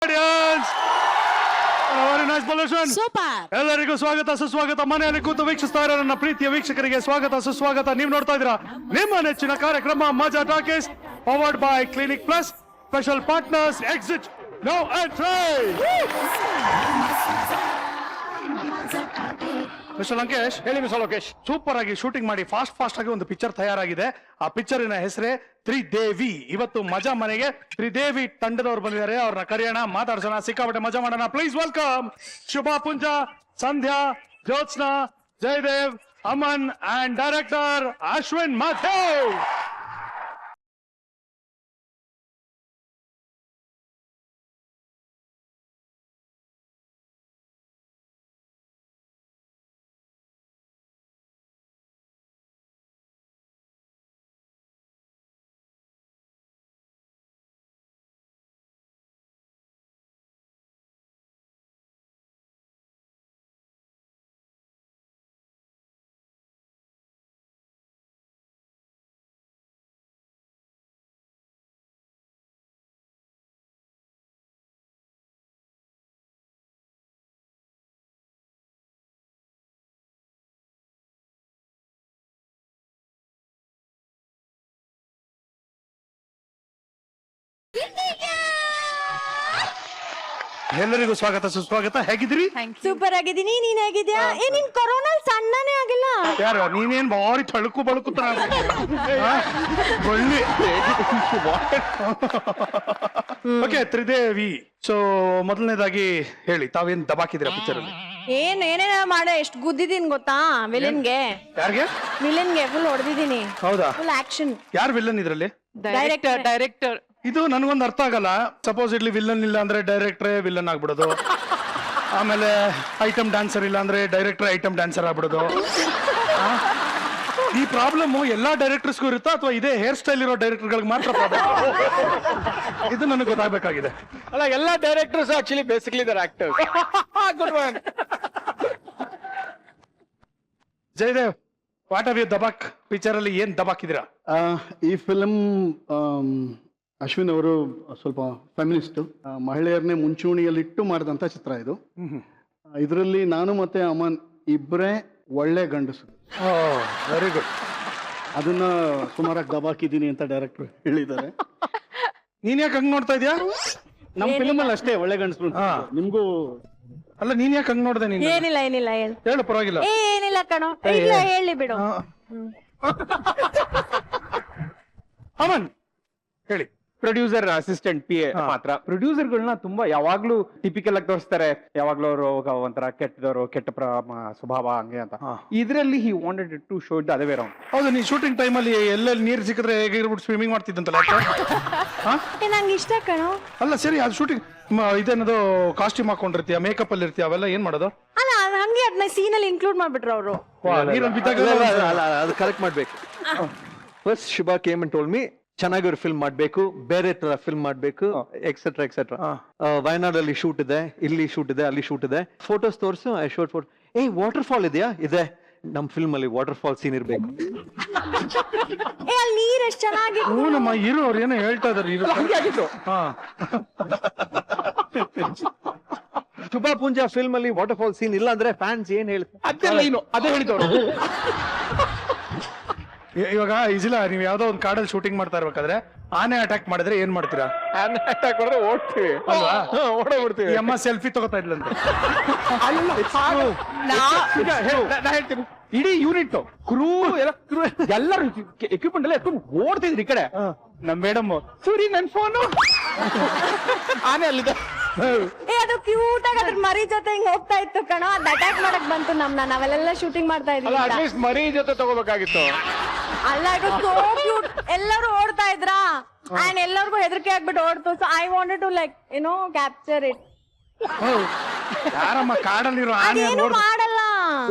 Audience. Very nice pollution. Super. ಎಲ್ಲರಿಗೂ ಸ್ವಾಗತ ಸುಸ್ವಾಗತ. ಮನೆಯಲ್ಲಿ ಕೂತು ವೀಕ್ಷಿಸ್ತಾ ಇರೋ ನನ್ನ ಪ್ರೀತಿಯ ವೀಕ್ಷಕರಿಗೆ ಸ್ವಾಗತ ಸುಸ್ವಾಗತ. ನೀವು ನೋಡ್ತಾ ಇದ್ದೀರಾ ನಿಮ್ಮ ನೆಚ್ಚಿನ ಕಾರ್ಯಕ್ರಮ Majaa talkies, powered by clinic plus. Special partners exit no entry. Mister Lankesh. ಹೇಳಿ ಮಿಸ್ಟರ್ ಲೋಕೇಶ್. ಸೂಪರ್ ಆಗಿ ಶೂಟಿಂಗ್ ಮಾಡಿ ಫಾಸ್ಟ್ ಆಗಿ ಒಂದು ಪಿಕ್ಚರ್ ತಯಾರಾಗಿದೆ. ಆ ಪಿಕ್ಚರಿನ ಹೆಸರೇ ತ್ರಿದೇವಿ. ಇವತ್ತು ಮಜಾ ಮನೆಗೆ ತ್ರಿದೇವಿ ತಂಡದವ್ರು ಬಂದಿದ್ದಾರೆ. ಅವ್ರನ್ನ ಕರೆಯೋಣ, ಮಾತಾಡ್ಸೋಣ, ಸಿಕ್ಕಾಪಟ್ಟೆ ಮಜಾ ಮಾಡೋಣ. Please welcome Shubha Punja, Sandhya, Jyotsna, Jayadev, Aman and director Ashwin Mathew. ಎಲ್ಲರಿಗೂ ಸ್ವಾಗತ ಸುಸ್ವಾಗತ. ಹೇಗಿದ್ದೀರಿ? ಸೂಪರ್ ಆಗಿದ್ದೀನಿ. ನೀನ್ ಹೇಗಿದ್ಯಾ? ನಿನ್ ಕೊರೋನಾ ಸಣ್ಣನೇ ಆಗಿಲ್ಲ. ಯಾರು ನೀನೇನ್ ಬಾರಿ ತಳುಕು ಬಳುಕುತ್ತ ಬಳ್ಳಿ. ಓಕೆ, ತ್ರಿದೇವಿ. ಸೊ ಮೊದಲನೇದಾಗಿ ಹೇಳಿ, ತಾವೇನ್ ದಬಾಕಿದ್ದೀರಾ ಪಿಕ್ಚರ್ ಅಲ್ಲಿ? ಏನೇನ ಮಾಡೋ ಎಷ್ಟು ಗುದ್ದಿದೀನಿ ಗೊತ್ತಾ ವಿಲನ್ಗೆ. ಯಾರಿಗೆ? ವಿಲನ್ಗೆ ಫುಲ್ ಹೊಡೆದಿದ್ದೀನಿ. ಹೌದಾ? Full action. ಯಾರು ವಿಲ್ಲನ್ ಇದ್ರಲ್ಲಿ? ಡೈರೆಕ್ಟರ್. ಇದು ನನ್ಗೊಂದು ಅರ್ಥ ಆಗಲ್ಲ. ಸಪೋಸ್ ಇಡ್ಲಿ ವಿಲ್ಲನ್ ಇಲ್ಲ ಅಂದ್ರೆ ಡೈರೆಕ್ಟ್ರೇ ವಿಲ್ಲನ್ ಆಗ್ಬಿಡೋದು. ಆಮೇಲೆ ಐಟಮ್ ಡ್ಯಾನ್ಸರ್ ಇಲ್ಲ ಅಂದ್ರೆ ಡೈರೆಕ್ಟರ್ ಐಟಮ್ ಡ್ಯಾನ್ಸರ್ ಆಗ್ಬಿಡೋದು. ಈ ಪ್ರಾಬ್ಲಮ್ ಎಲ್ಲಾ ಡೈರೆಕ್ಟರ್ಸ್ಗೂ ಇರುತ್ತಾ ಅಥವಾ ಇದೇ ಹೇರ್ ಸ್ಟೈಲ್ ಇರೋ ಡೈರೆಕ್ಟರ್ಗಳಿಗೆ ಮಾತ್ರ ಪ್ರಾಬ್ಲಮ್? ಇದು ನನಗೆ ಗೊತ್ತಾಗಬೇಕಾಗಿದೆ. ಅಲ್ಲ, ಎಲ್ಲಾ directors actually basically they're actors. Good one. Jayadev, what are you ದಬಾಕ್ ಪಿಕ್ಚರ್ ಅಲ್ಲಿ ಏನ್ ದಬಾಕಿದ್ದೀರಾ? ಈ ಫಿಲಮ್ ಅಶ್ವಿನ್ ಅವರು ಸ್ವಲ್ಪ ಫೆಮಿನಿಸ್ಟ್, ಮಹಿಳೆಯರನ್ನೇ ಮುಂಚೂಣಿಯಲ್ಲಿಟ್ಟು ಮಾಡಿದಂಥ ಚಿತ್ರ ಇದು. ಇದರಲ್ಲಿ ನಾನು ಮತ್ತೆ ಅಮನ್ ಇಬ್ಬರೇ ಒಳ್ಳೆ ಗಂಡಸು. Very good. ಅದನ್ನ ಸುಮಾರಾಗಿ ದಬಾಕಿದ್ದೀನಿ ಅಂತ ಡೈರೆಕ್ಟರ್ ಹೇಳಿದ್ದಾರೆ. ನೀನ್ ಯಾಕೆ ಹಂಗ್ ನೋಡ್ತಾ ಇದ್ಯಾ? ನಮ್ಮ ಫಿಲಮ್ ಅಲ್ಲಿ ಅಷ್ಟೇ ಒಳ್ಳೆ ಗಂಡಸರು. ನಿಮ್ಗೂ ಅಲ್ಲ, ನೀನ್ ಯಾಕೆ ಹಂಗ್ ನೋಡ್ದೆ? ನೀನ್ ಏನಿಲ್ಲ ಹೇಳು, ಪರವಾಗಿಲ್ಲ. ಏನಿಲ್ಲ ಕಣೋ. ಇಲ್ಲ ಹೇಳಿ ಬಿಡು. ಅಮನ್ ಹೇಳಿ. ಪ್ರೊಡ್ಯೂಸರ್ ಅಸಿಸ್ಟೆಂಟ್ ಪಿ ಎ ಮಾತ್ರ. ಪ್ರೊಡ್ಯೂಸರ್ಗಳನ್ನ ತುಂಬಾ ಯಾವಾಗ್ಲೂ ಟಿಪಿಕಲ್ ಆಗಿ ತೋರಿಸ್ತಾರೆ. ಯಾವಾಗ್ಲೂ ಅವರು ಒಂಥರ ಕೆಟ್ಟದವರು, ಕೆಟ್ಟ ಸ್ವಭಾವ ಹಂಗೆ ಅಂತ. ಇದರಲ್ಲಿ he wanted to show the other way around. ಹೌದು, ನೀ ಶೂಟಿಂಗ್ ಟೈಮ್ ಅಲ್ಲಿ ಎಲ್ಲೆಲ್ಲಿ ನೀರು ಸಿಕ್ಕಿದ್ರೆ ಹೇಗಿರ್ಬಿಟ್ಟು ಸ್ವಿಮ್ಮಿಂಗ್ ಮಾಡ್ತಿದ್ದಂತಲ್ಲ? ನಂಗೆ ಇಷ್ಟ ಕಣೋ. ಅಲ್ಲ ಸರಿ, ಅದು ಶೂಟಿಂಗ್ ಇದೇನದು ಕಾಸ್ಟ್ಯೂಮ್ ಹಾಕೊಂಡಿರ್ತೀಯ, ಮೇಕಪ್ ಅಲ್ಲಿ ಇರ್ತೀಯ, ಅವೆಲ್ಲ ಏನ್ ಮಾಡೋದು? ಅಲ್ಲ ಹಂಗೆ ಅದನ್ನ ಸೀನ್ ಅಲ್ಲಿ ಇನ್ಕ್ಲೂಡ್ ಮಾಡ್ಬಿಟ್ರು ಅವರು. ನೀರಲ್ಲಿ ಬಿದ್ದಾಗ ಅದು ಕರೆಕ್ಟ್ ಮಾಡ್ಬೇಕು. First Shubha came and told me ಚೆನ್ನಾಗಿರೋ ಫಿಲ್ಮ್ ಮಾಡ್ಬೇಕು, ಬೇರೆ ತರ ಫಿಲ್ಮ್ ಮಾಡ್ಬೇಕು, ಎಕ್ಸೆಟ್ರಾ ಎಕ್ಸೆಟ್ರಾ. ವಯನಾಡಲ್ಲಿ ಶೂಟ್ ಇದೆ, ಇಲ್ಲಿ ಶೂಟ್ ಇದೆ, ಅಲ್ಲಿ ಶೂಟ್ ಇದೆ. ಫೋಟೋಸ್ ತೋರಿಸು, ಐ ಶೋಟ್ ಫೋಟೋ. ವಾಟರ್ ಫಾಲ್ ಇದೆಯಾ? ಇದೆ. ನಮ್ ಫಿಲ್ಮ್ ಅಲ್ಲಿ ವಾಟರ್ ಫಾಲ್ ಸೀನ್ ಇರ್ಬೇಕು. ಅಲ್ಲಿ ನೀರ್ ಎಷ್ಟು ಚೆನ್ನಾಗಿ. ನಮ್ಮ ಹೀರೋ ಅವ್ರು ಏನೋ ಹೇಳ್ತಾ ಇದಾರೆ. ಶುಭಾ ಪುಂಜ ಫಿಲ್ಮ್ ಅಲ್ಲಿ ವಾಟರ್ ಫಾಲ್ ಸೀನ್ ಇಲ್ಲ ಅಂದ್ರೆ ಫ್ಯಾನ್ಸ್ ಏನ್ ಹೇಳ್ತಾರೆ? ಅದೇ ಹೇಳಿದವರು. ಇವಾಗ ಇಜಿಲ್ಲ, ನೀವ್ ಯಾವ್ದೋ ಒಂದು ಕಾಡಲ್ಲಿ ಶೂಟಿಂಗ್ ಮಾಡ್ತಾ ಇರ್ಬೇಕಾದ್ರೆ ಆನೆ ಅಟ್ಯಾಕ್ ಮಾಡಿದ್ರೆ ಏನ್ ಮಾಡ್ತೀರಾ? ಅಟ್ಯಾಕ್ ಮಾಡಿದ್ರೆ ಓಡ್ತೀವಿ ಅಲ್ವಾ? ಓಡೋಗ್ಬಿಡ್ತೀವಿ. ಅಮ್ಮ ಸೆಲ್ಫಿ ತಗೋತಾ ಇದ್ಲಂತೆ. ನಾ ಹೇಳ್ತೀನಿ, ಇಡೀ ಯೂನಿಟ್ ಕ್ರೂ ಎಲ್ಲರೂ ಎಕ್ವಿಪ್ಮೆಂಟ್ ಎಲ್ಲ ಎತ್ಕೊಂಡು ಓಡ್ತಿದ್ರಿ ಈ ಕಡೆ. ನಮ್ ಮೇಡಮ್, ಸೂರಿ ನನ್ ಫೋನು ಆನೆ ಅಲ್ಲಿದೆ. ಅದು ಕ್ಯೂಟ್ ಆಗಿ ಅದ್ರ ಮರಿ ಜೊತೆ ಹಿಂಗ್ ಹೋಗ್ತಾ ಇತ್ತು ಕಣೋ. ಅದ್ ಅಟ್ಯಾಕ್ ಮಾಡಕ್ ಬಂತು ನಮ್ನ. ನಾವೆಲ್ಲ ಶೂಟಿಂಗ್ ಮಾಡ್ತಾ ಅಲ್ಲ, ಇದೀವಿ. ಅಟ್ಲೀಸ್ಟ್ ಮರಿ ಜೊತೆ ತಗೋಬೇಕಾಗಿತ್ತು. ಅಲ್ಲ, ಇದು ಸೋ ಕ್ಯೂಟ್. ಎಲ್ಲರೂ ಓಡ್ತಾ ಇದ್ರಾ ಅಂಡ್ ಎಲ್ಲರಿಗೂ ಹೆದರಿಕೆ ಆಗ್ಬಿಟ್ಟು ಓಡ್ತು. So I wanted to like capture it. ಯಾರಮ್ಮ ಕಾಡಲ್ಲಿರೋ ಆನೆ ಅದೇನು ಮಾಡಲ್ಲ.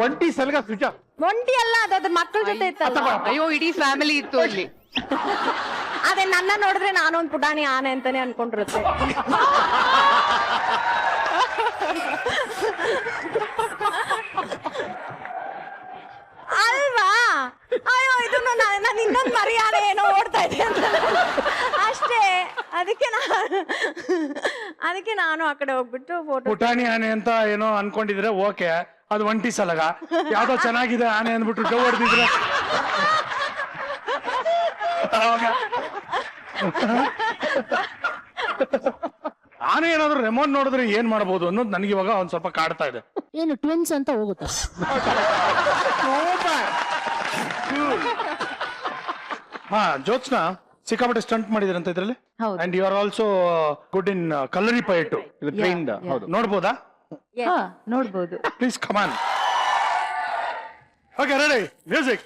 ಒಂಟಿ ಸಲಗ ಸ್ವಿಚ್ ಆಫ್. ಒಂಟಿ ಅಲ್ಲ, ಅದ್ರ ಮಕ್ಕಳ ಜೊತೆ ಇತ್ತಲ್ಲ. ಅಯ್ಯೋ, ಇಡೀ ಫ್ಯಾಮಿಲಿ ಇತ್ತು ಅಲ್ಲಿ. ಅದೇ ನನ್ನ ನೋಡಿದ್ರೆ ನಾನೊಂದ್ ಪುಟಾಣಿ ಆನೆ ಅಂತಾನೆ ಅನ್ಕೊಂಡಿರುತ್ತೆ. ಅಲ್ವಾ? ಅಯ್ಯೋ, ಇದು ನಾನು ಇನ್ನೊಂದು ಮರ್ಯಾದೆ ಏನೋ ಓಡ್ತಾ ಇದೆ ಅಂತ ಅಷ್ಟೇ. ಅದಕ್ಕೆ ಅದಕ್ಕೆ ನಾನು ಆ ಕಡೆ ಹೋಗ್ಬಿಟ್ಟು ಫೋಟೋ. ಪುಟಾಣಿ ಆನೆ ಅಂತ ಏನೋ ಅನ್ಕೊಂಡಿದ್ರೆ ಓಕೆ, ಅದು ಒಂಟಿ ಸಲಗ. ಯಾವ್ದೋ ಚೆನ್ನಾಗಿದೆ ಆನೆ ಅಂದ್ಬಿಟ್ಟು ಡವ್ ಹೊಡೆದಿದ್ರೆ ಆನೆ ಏನಾದ್ರು ರೆಮೋಟ್ ನೋಡಿದ್ರೆ ಏನ್ ಮಾಡ್ಬೋದು ಅನ್ನೋದು ನನಗೆ ಇವಾಗ ಒಂದ್ ಸ್ವಲ್ಪ ಕಾಡ್ತಾ ಇದೆ. ಏನು ಟ್ವಿನ್ಸ್ ಅಂತ ಹೋಗುತ್ತಾ? ಹಾ, ಜ್ಯೋತ್ಸ್ನಾ ಸಿಕ್ಕಾಪಟ್ಟೆ ಸ್ಟಂಟ್ ಮಾಡಿದ್ರಂತ ಇದ್ರಲ್ಲಿ. ಹೌದು. And you are also good in Kalari fight. Trained ಹೌದು. ನೋಡ್ಬೋದಾ? ಹಾ ನೋಡ್ಬೋದು. Please come on. Okay, ready, music.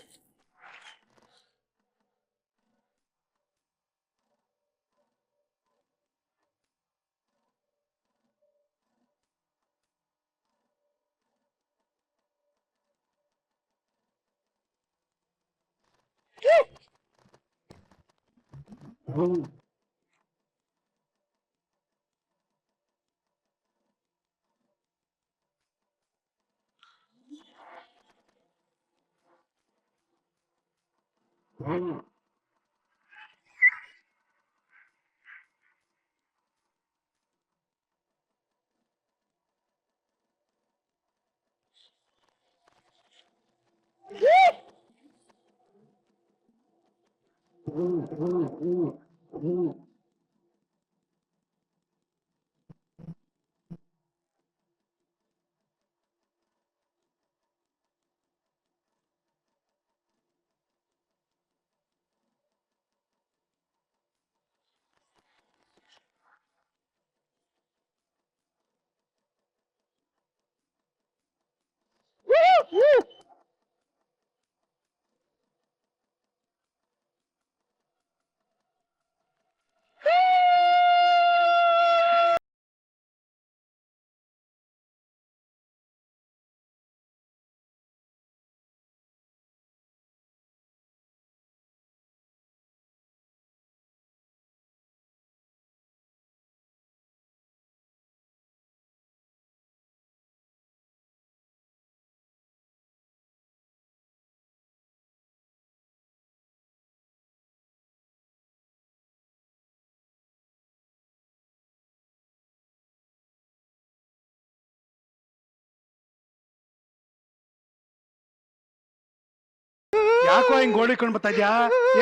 ಯಾಕೋ ಹಿಂಗ್ ಗೋಳಿಕೊಂಡ್ ಬರ್ತಾ ಇದ್ಯಾ?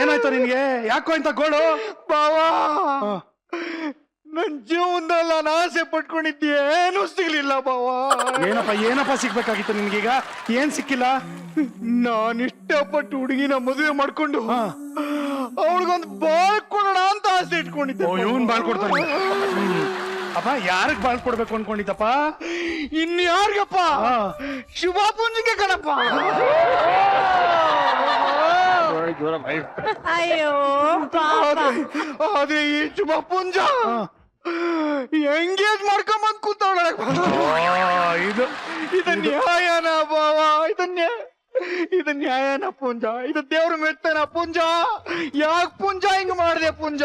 ಏನಾಯ್ತು ನಿನ್ಗೆ? ಯಾಕೋ ಇಂತ ಗೋಳು? ಬಾವಾ, ನನ್ ಜೀವನದಲ್ಲ ನಾನು ಆಸೆ ಪಟ್ಕೊಂಡಿದ್ದೆ ಏನು ಸಿಗ್ಲಿಲ್ಲ ಬಾವಾ. ಏನಪ್ಪ ಸಿಗ್ಬೇಕಾಗಿತ್ತು ನಿನ್ಗೀಗ? ಏನ್ ಸಿಕ್ಕಿಲ್ಲ? ನಾನು ಇಷ್ಟಪಟ್ಟು ಹುಡುಗಿನ ಮದುವೆ ಮಾಡ್ಕೊಂಡು ಅವಳಿಗೊಂದು ಬಾಳ್ ಕೊಡೋಣ ಅಂತ ಆಸೆ ಇಟ್ಕೊಂಡಿದ್ದೆ. ಇವನ್ ಬಾಳ್ ಕೊಡ್ತಾನೆ. ಅಪ್ಪ, ಯಾರಿಗ್ ಬಾಳ್ ಕೊಡ್ಬೇಕು ಅನ್ಕೊಂಡಿದ್ದಪ್ಪ? ಇನ್ಯಾರ್ಗಪ್ಪ? ಶುಭ ಪುಂಜಿಗೆ ಕಣಪ್ಪ. ಅಯ್ಯೋ ಪಾಪ. ಆದ್ರೆ ಈ ಶುಭ ಪುಂಜ ಎಂಗೇಜ್ ಮಾಡ್ಕೊಂಬಂದ್ ಕೂತವಳ. ಇದು ಇದು ನ್ಯಾಯನ ಬಾವ? ಇದು ನ್ಯಾಯನ ಪುಂಜ? ಇದು ದೇವ್ರ ಮೆತ್ತನ ಪುಂಜ? ಯಾಕ್ ಪುಂಜ ಹಿಂಗ್ ಮಾಡ್ದೆ ಪುಂಜ?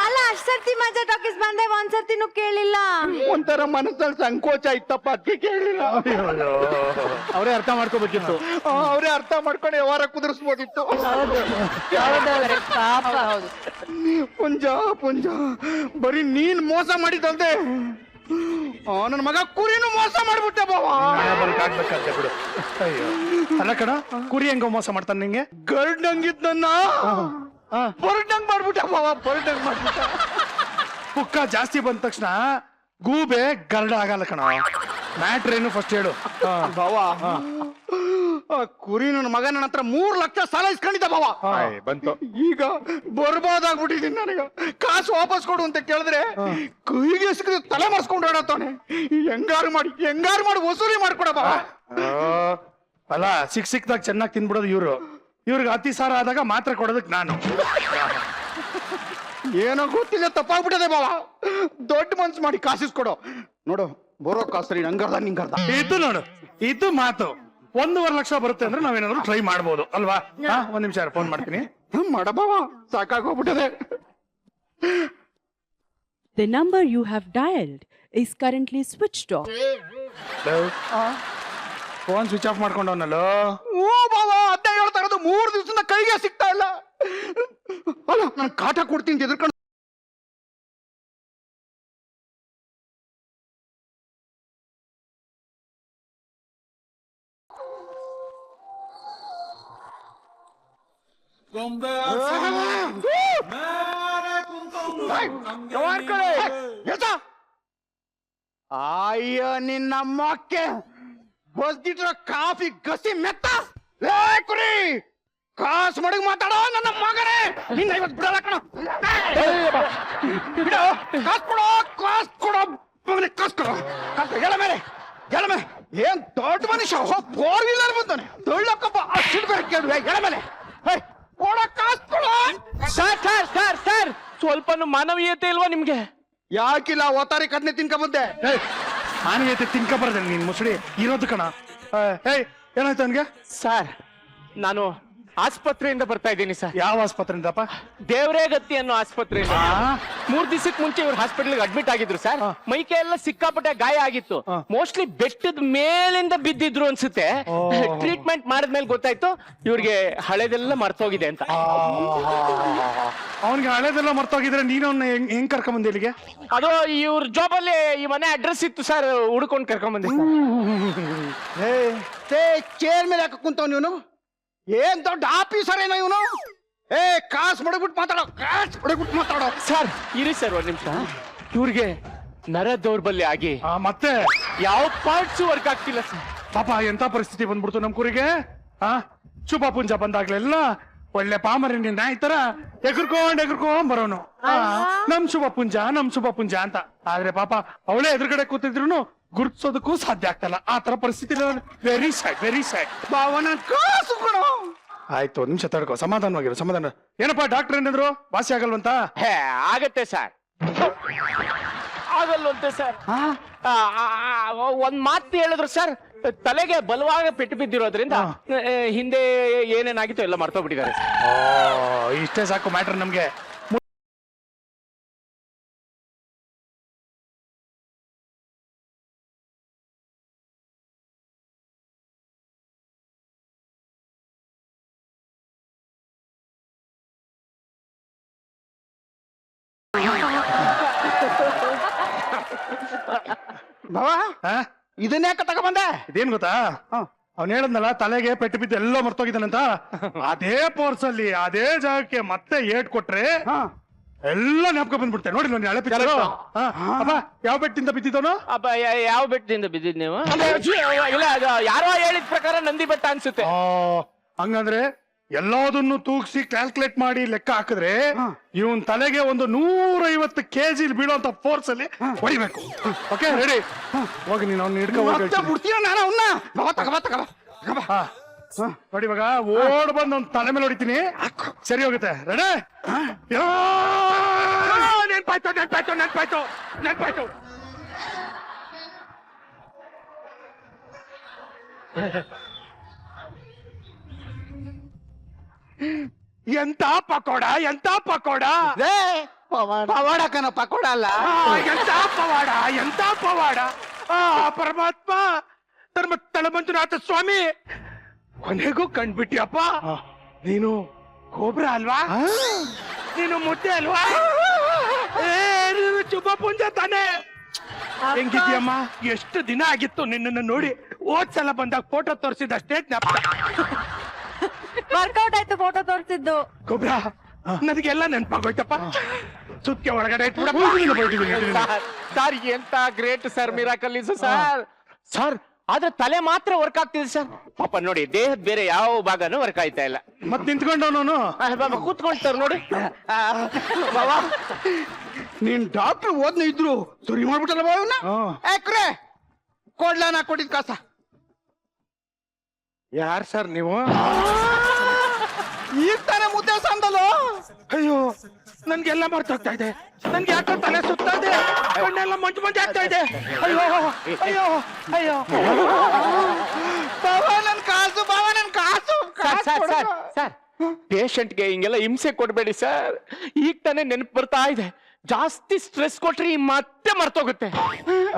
ಅಲ್ಲ, ಅಷ್ಟ್ ಸರ್ತಿ ಮಜಾ ಟಾಕೀಸ್ ಬಂದೆ, ಒಂದ್ಸರ್ತಿನೂ ಕೇಳಿಲ್ಲ. ಒಂಥರ ಮನಸ್ಸಲ್ಲಿ ಸಂಕೋಚ ಇತ್ತಪ್ಪ, ಅದಕ್ಕೆ ಕೇಳಲಿಲ್ಲ. ಅವರೇ ಅರ್ಥ ಮಾಡ್ಕೋಬೇಕಿತ್ತು. ಅವರೇ ಅರ್ಥ ಮಾಡ್ಕೊಂಡು ವ್ಯವಹಾರ ಕುದುರಿಸ್ಬೋದಿತ್ತು. ಪಾಪ. ಹೌದು. ಪುಂಜ ಬರೀ ನೀನ್ ಮೋಸ ಮಾಡಿದಲ್ದೆ ನನ್ನ ಮಗ ಕುರಿನು ಮೋಸ ಮಾಡ್ಬಿಟ್ಟೆ ಬಾವ. ಆಗ್ಬೇಕಾಗ್ತದೆ ಬಿಡು. ಅಯ್ಯೋ, ಅಲ್ಲ ಕಣ, ಕುರಿ ಹೆಂಗೋ ಮೋಸ ಮಾಡ್ತಾನೆ ನಿಂಗೆ? ಗರ್ಡಂಗಿದ್ ನನ್ನ ಹೊರಟಂಗ್ ಮಾಡ್ಬಿಟ್ಟ ಬಾವ, ಹೊರಟಂಗ್ ಮಾಡ್ಬಿಟ್ಟ. ಪುಕ್ಕ ಜಾಸ್ತಿ ಬಂದ ತಕ್ಷಣ ಗೂಬೆ ಗರಡ ಆಗಲ್ಲ ಕಣ. ಮ್ಯಾಟ್ರ್ ಏನು ಫಸ್ಟ್ ಹೇಳು. ಬಾವ, ಆ ಕುರಿ ನನ್ನ ಮಗ ನನ್ನ ಹತ್ರ 3 ಲಕ್ಷ ಸಾಲ ಇಸ್ಕೊಂಡಿದ್ದ ಬಾವ. ಬಂತು. ಈಗ ಬರ್ಬಾದಾಗ್ಬಿಟ್ಟಿದ್ದೀನಿ. ನನಗ ಕಾಸು ವಾಪಸ್ ಕೊಡು ಅಂತ ಕೇಳಿದ್ರೆ ಕೈಗೆ ಸಿಕ್ಕದ ತಲೆ ಮರ್ಸ್ಕೊಂಡು ಓಡಾಡ್ತಾನೆ. ಹೆಂಗಾರು ಮಾಡಿ ವಸೂಲಿ ಮಾಡ್ಕೊಡ ಬಾವ. ಅಲ್ಲ, ಸಿಕ್ದಾಗ ಚೆನ್ನಾಗಿ ತಿನ್ಬಿಡೋದು ಇವ್ರು. ಇವ್ರಿಗೆ ಅತಿ ಸಾರ ಆದಾಗ ಮಾತ್ರ ಕೊಡೋದಕ್ ನಾನು. ಏನೋ ಗೊತ್ತಿಲ್ಲ, ತಪ್ಪಾಗ್ಬಿಟ್ಟದೆ ಬಾವ. ದೊಡ್ಡ ಮನ್ಸು ಮಾಡಿ ಕಾಸಿಸ್ಕೊಡು. ನೋಡು, ಬರೋ ಕಾಸರಿ ನಂಗರ್ದ ನಿಂಗರ್ದ. ಇದು ನೋಡು, ಇದು ಮಾತು. 1.5 ಲಕ್ಷ ಬರುತ್ತೆ ಅಂದ್ರೆ ನಾವೇನಾದ್ರು ಟ್ರೈ ಮಾಡ್ಬೋದು ಅಲ್ವಾ? ಒಂದ್ ನಿಮಿಷ ಫೋನ್ ಮಾಡ್ತೀನಿ. ಮಾಡಬಾವ, ಸಾಕಾಗೋಗ್ಬಿಟ್ಟದೆ. The number you have dialed is currently switched off. Phone switch off ಮಾಡ್ಕೊಂಡವನಲ್ಲೋ. ಓ ಬಾವ, ಅದ್ನ ಹೇಳ್ತಾ ಇರೋದು. 3 ದಿವಸದಿಂದ ಕೈಗೆ ಸಿಗ್ತಾ ಇಲ್ಲ. ಅಲ್ಲ, ನಾನು ಕಾಟ ಕೊಡ್ತೀನಿ ಎದುರ್ಕೊಂಡು ಅಯ್ಯೋ ನಿನ್ನ ಮೊಕ್ಕೆ ಬಸ್ದಿಟ್ರ ಕಾಫಿ ಗಸಿ ಮೆತ್ತ ಲೇ ಕುರಿ ಕಾಸು ಮಡಗ್ ಮಾತಾಡೋ ನನ್ನ ಮಗನೇ ನಿನ್ನ ಇವತ್ತು ಬಿಡಲ್ಲ ಕಣ ಬಿಡೋ ಕಾಸು ಕೊಡೋ ಮಗನೇ ಕಾಸು ಕೊಡೋ ಹೇಳ ಮೇಲೆ ಏನ್ ದೊಡ್ಡ ಮನುಷ್ಯ ಫೋರ್ ವೀಲರ್ ಬಂದಾನೆ ತೊಳ್ಳಕ್ಕಪ್ಪ ಅಷ್ಟು ಬೇರೆ ಕೇಳುವೆ ಹೇಳ ಮೇಲೆ ಕೊಡೋ ಕಾಸು ಕೊಡೋ ಸರ್ ಸ್ವಲ್ಪನು ಮಾನವೀಯತೆ ಇಲ್ವಾ ನಿಮ್ಗೆ? ಯಾಕಿಲ್ಲ ಓತಾರಿ ಕಡ್ನೆ ತಿನ್ಕ ಬಂದೆ ಮಾನವೀಯತೆ ತಿನ್ಕ ಬರ್ದೆ ನೀನ್ ಮುಸುಡಿ ಇರೋದು ಕಣ. ಏಯ್ ಏನಾಯ್ತು ಅವನ್ಗೆ? ಸರ್ ನಾನು ಆಸ್ಪತ್ರೆಯಿಂದ ಬರ್ತಾ ಇದ್ದೀನಿ ಸರ್. ಯಾವ ಆಸ್ಪತ್ರೆಯಿಂದಪ್ಪ? ದೇವರೇಗತ್ತಿ ಅನ್ನೋ ಆಸ್ಪತ್ರೆಯಿಂದ. 3 ದಿವಸಕ್ಕೆ ಮುಂಚೆ ಇವ್ರು ಹಾಸ್ಪಿಟಲ್ ಅಡ್ಮಿಟ್ ಆಗಿದ್ರು ಸರ್. ಮೈಕೈ ಎಲ್ಲ ಸಿಕ್ಕಾಪಟ್ಟೆ ಗಾಯ ಆಗಿತ್ತು. ಮೋಸ್ಟ್ಲಿ ಬೆಟ್ಟದ ಮೇಲಿಂದ ಬಿದ್ದಿದ್ರು ಅನ್ಸುತ್ತೆ. ಟ್ರೀಟ್ಮೆಂಟ್ ಮಾಡಿದ್ಮೇಲೆ ಗೊತ್ತಾಯ್ತು ಇವ್ರಿಗೆ ಹಳೆದೆಲ್ಲ ಮರ್ತೋಗಿದೆ ಅಂತ. ಅವನ್ಗೆ ಹಳೇದೆಲ್ಲ ಮರ್ತೋಗಿದ್ರೆ ನೀನು ಅವ್ನ ಹೆಂಗ್ ಕರ್ಕೊಂಡ್ ಬಂದೆ ಇಲ್ಲಿಗೆ? ಅದು ಇವ್ರ ಜಾಬಲ್ಲಿ ಈ ಮನೆ ಅಡ್ರೆಸ್ ಇತ್ತು ಸರ್, ಹುಡ್ಕೊಂಡು ಕರ್ಕೊಂಡ್ ಬಂದೆ ಚೇರ್ ಮೇಲೆ ಯಾಕೆ ಕುಂತವ್ ನೀನು? ಏನ್ ದೊಡ್ಡ ಆಫೀಸರ್ ಏನೋ ಇವನು? ಕಾಸು ಮಡಗ್ಬಿಟ್ಟು ಮಾತಾಡೋ ಸರ್. ಇರಿ ಸರ್ ಒಂದ್ ನಿಮಿಷ. ಇವ್ರಿಗೆ ನರ ದೌರ್ಬಲ್ಯ ಆಗಿ ಮತ್ತೆ ಯಾವ ಪಾರ್ಟ್ಸ್ ವರ್ಕ್ ಆಗ್ತಿಲ್ಲ ಸರ್. ಪಾಪ ಎಂತ ಪರಿಸ್ಥಿತಿ ಬಂದ್ಬಿಡ್ತು ನಮ್ ಕುರಿಗೆ. ಶುಭ ಪುಂಜ ಬಂದಾಗ್ಲೆಲ್ಲ ಒಳ್ಳೆ ಪಾಮರಿ ನಾಯಿ ತರ ಎಗರ್ಕೊಂಡ್ ಬರೋನು. ನಮ್ ಶುಭ ಪುಂಜ ಅಂತ. ಆದ್ರೆ ಪಾಪ ಅವಳೇ ಎದುರುಗಡೆ ಕೂತಿದ್ರು ಗುರುತಿಸೋದಕ್ಕೂ ಸಾಧ್ಯ ಆಗ್ತಲ್ಲ. ಆ ತರ ಪರಿಸ್ಥಿತಿ ವೆರಿ ಸ್ಯಾಡ್. ಭಾವನ ಕಾಸು ಕೊಡೋ. ಆಯ್ತು ಒಂದ್ ನಿಮಿಷ ತಡ್ಕೋ, ಸಮಾಧಾನ. ಏನಪ್ಪಾ ಡಾಕ್ಟರ್ ಏನಿದ್ರು ವಾಸಿ ಆಗಲ್ವಂತ? ಆಗತ್ತೆ ಸರ್, ಆಗಲ್ವಂತೆ ಸರ್. ಒಂದ್ ಮಾತು ಹೇಳಿದ್ರು ಸರ್, ತಲೆಗೆ ಬಲವಾಗ ಪೆಟ್ಟು ಬಿದ್ದಿರೋದ್ರಿಂದ ಹಿಂದೆ ಏನೇನಾಗಿತ್ತು ಎಲ್ಲ ಮರ್ತೋಗ್ಬಿಟ್ಟಿದ್ದಾರೆ. ಇಷ್ಟೇ ಸಾಕು ಮ್ಯಾಟ್ರ್ ನಮ್ಗೆ. ಬಾವಾ ಇದನ್ನ ಯಾಕೆ ತಗೊಂಬಂದೆ? ಇದೇನ್ ಗೊತ್ತಾ, ಅವ್ನ್ ಹೇಳದ್ನಲ್ಲ ತಲೆಗೆ ಪೆಟ್ಟು ಬಿದ್ದು ಎಲ್ಲ ಮರ್ತೋಗಿದ್ದಾನಂತ. ಅದೇ ಪೋರ್ಸ್ ಅಲ್ಲಿ ಅದೇ ಜಾಗಕ್ಕೆ ಮತ್ತೆ ಏಟ್ ಕೊಟ್ರೆ ಎಲ್ಲ ಜ್ಞಾಪಕ ಬಂದ್ಬಿಡ್ತೆ. ನೋಡಿ ನೋಡಿ ಹಳೆ ಪಿಕ್ಚರ್. ಯಾವ ಬೆಟ್ಟಿಂದ ಬಿದ್ದಿದ್ದವನು? ಯಾವ ಬೆಟ್ಟದಿಂದ ಬಿದ್ದಿದ್ ನೀವು? ಇಲ್ಲ, ಅದು ಯಾರೋ ಹೇಳಿದ ಪ್ರಕಾರ ನಂದಿ ಬೆಟ್ಟ ಅನ್ಸುತ್ತೆ. ಹಂಗಂದ್ರೆ ಎಲ್ಲದನ್ನು ತೂಗಿಸಿ ಕ್ಯಾಲ್ಕುಲೇಟ್ ಮಾಡಿ ಲೆಕ್ಕ ಹಾಕಿದ್ರೆ ಇವನ್ ತಲೆಗೆ ಒಂದು 150 kg ಬೀಳುವಂತ ಫೋರ್ಸ್ ಅಲ್ಲಿ ಹೊಡಿಬೇಕು. Okay ready? ಹೋಗಿ ನೀನು ಅವ್ನ ಬಿಡ್ತೀಯ ನಾನು ಅವನ್ನ. ನೋಡಿ ಇವಾಗ ಓಡ್ ಬಂದು ಅವ್ನ ತಲೆ ಮೇಲೆ ಹೊಡಿತೀನಿ, ಸರಿ ಹೋಗುತ್ತೆ. ರೆಡಿ? ನೆನ್ಪಾಯ್ತು. ಎಂತ ಪಕೋಡ ಪವಾಡ ಕಣ, ಪಕೋಡ ಅಲ್ಲ. ಎಂತ ಪವಾಡ. ಪರಮಾತ್ಮ ಧರ್ಮಸ್ಥಳ ಮಂಜುನಾಥ ಸ್ವಾಮಿ, ಕೊನೆಗೂ ಕಂಡ್ಬಿಟ್ಟಿಯಪ್ಪ. ನೀನು ಕೋಬ್ರ ಅಲ್ವಾ? ನೀನು ಮುದ್ದೆ ಅಲ್ವಾ? ನೀನು ಶುಭ ಪುಂಜ ತಾನೆ. ಹೆಂಗಿದ್ಯಮ್ಮ? ಎಷ್ಟು ದಿನ ಆಗಿತ್ತು ನಿನ್ನನ್ನು ನೋಡಿ. ಹೋದ್ಸಲ ಬಂದಾಗ ಫೋಟೋ ತೋರಿಸಿದ ಸ್ಟೇಟ್ ವರ್ಕೌಟ್ ಆಯ್ತು ಫೋಟೋ ತೋರಿಸಿದ್ದು. ಕೋಬ್ರಾ ನನಗೆಲ್ಲ ನೆನ್ಪಾಗೋಯ್ತಪ್ಪ. ಸುತ್ಕೆ ಒಳಗಡೆ ಸರ್ ಎಂತ great sir, miracle is sir. ಆದ್ರೆ ತಲೆ ಮಾತ್ರ ವರ್ಕ್ ಆಗ್ತಿದೆ ಸರ್. ಪಾಪ ನೋಡಿ ದೇಹದ ಬೇರೆ ಯಾವ ಭಾಗನೂ ವರ್ಕ್ ಆಯ್ತಾ ಇಲ್ಲ. ಮತ್ ನಿಂತ್ಕೊಂಡವನು ಕೂತ್ಕೊಳ್ತಾರ ನೋಡಿ. ನೀನ್ ಡಾಕ್ಟರ್ ಓದ್ನ ಇದ್ರು ಸುರಿ ಮಾಡ್ಬಿಟ್ಟಲ್ಲ ಬಾವನ್ನ. ಯಾಕ್ರೆ ಕೊಡ್ಲ ನಾ ಕೊಟ್ಟಿದ್ ಕಾಸ? ಯಾರ್ ಸರ್ ನೀವು? ಈಗ ತಾನೇ ಮುದ್ದೆ ಸಂದಲು. ಅಯ್ಯೋ ನನ್ಗೆಲ್ಲ ಮರ್ತೋಗ್ತಾ ಇದೆ. ನನ್ಗೆ ಯಾಕೋ ತಲೆ ಸುತ್ತಾ ಇದೆ, ಕಣ್ಣೆಲ್ಲ ಮಂಜು ಆಗ್ತಾ ಇದೆ. ಅಯ್ಯೋ ನನ್ ಕಾಸು ಸರ್, ಪೇಷಂಟ್ಗೆ ಹಿಂಗೆಲ್ಲ ಹಿಂಸೆ ಕೊಡ್ಬೇಡಿ ಸರ್. ಈಗ ತಾನೇ ನೆನಪು ಬರ್ತಾ ಇದೆ. ಜಾಸ್ತಿ ಸ್ಟ್ರೆಸ್ ಕೊಟ್ರಿ ಮತ್ತೆ ಮರ್ತೋಗುತ್ತೆ.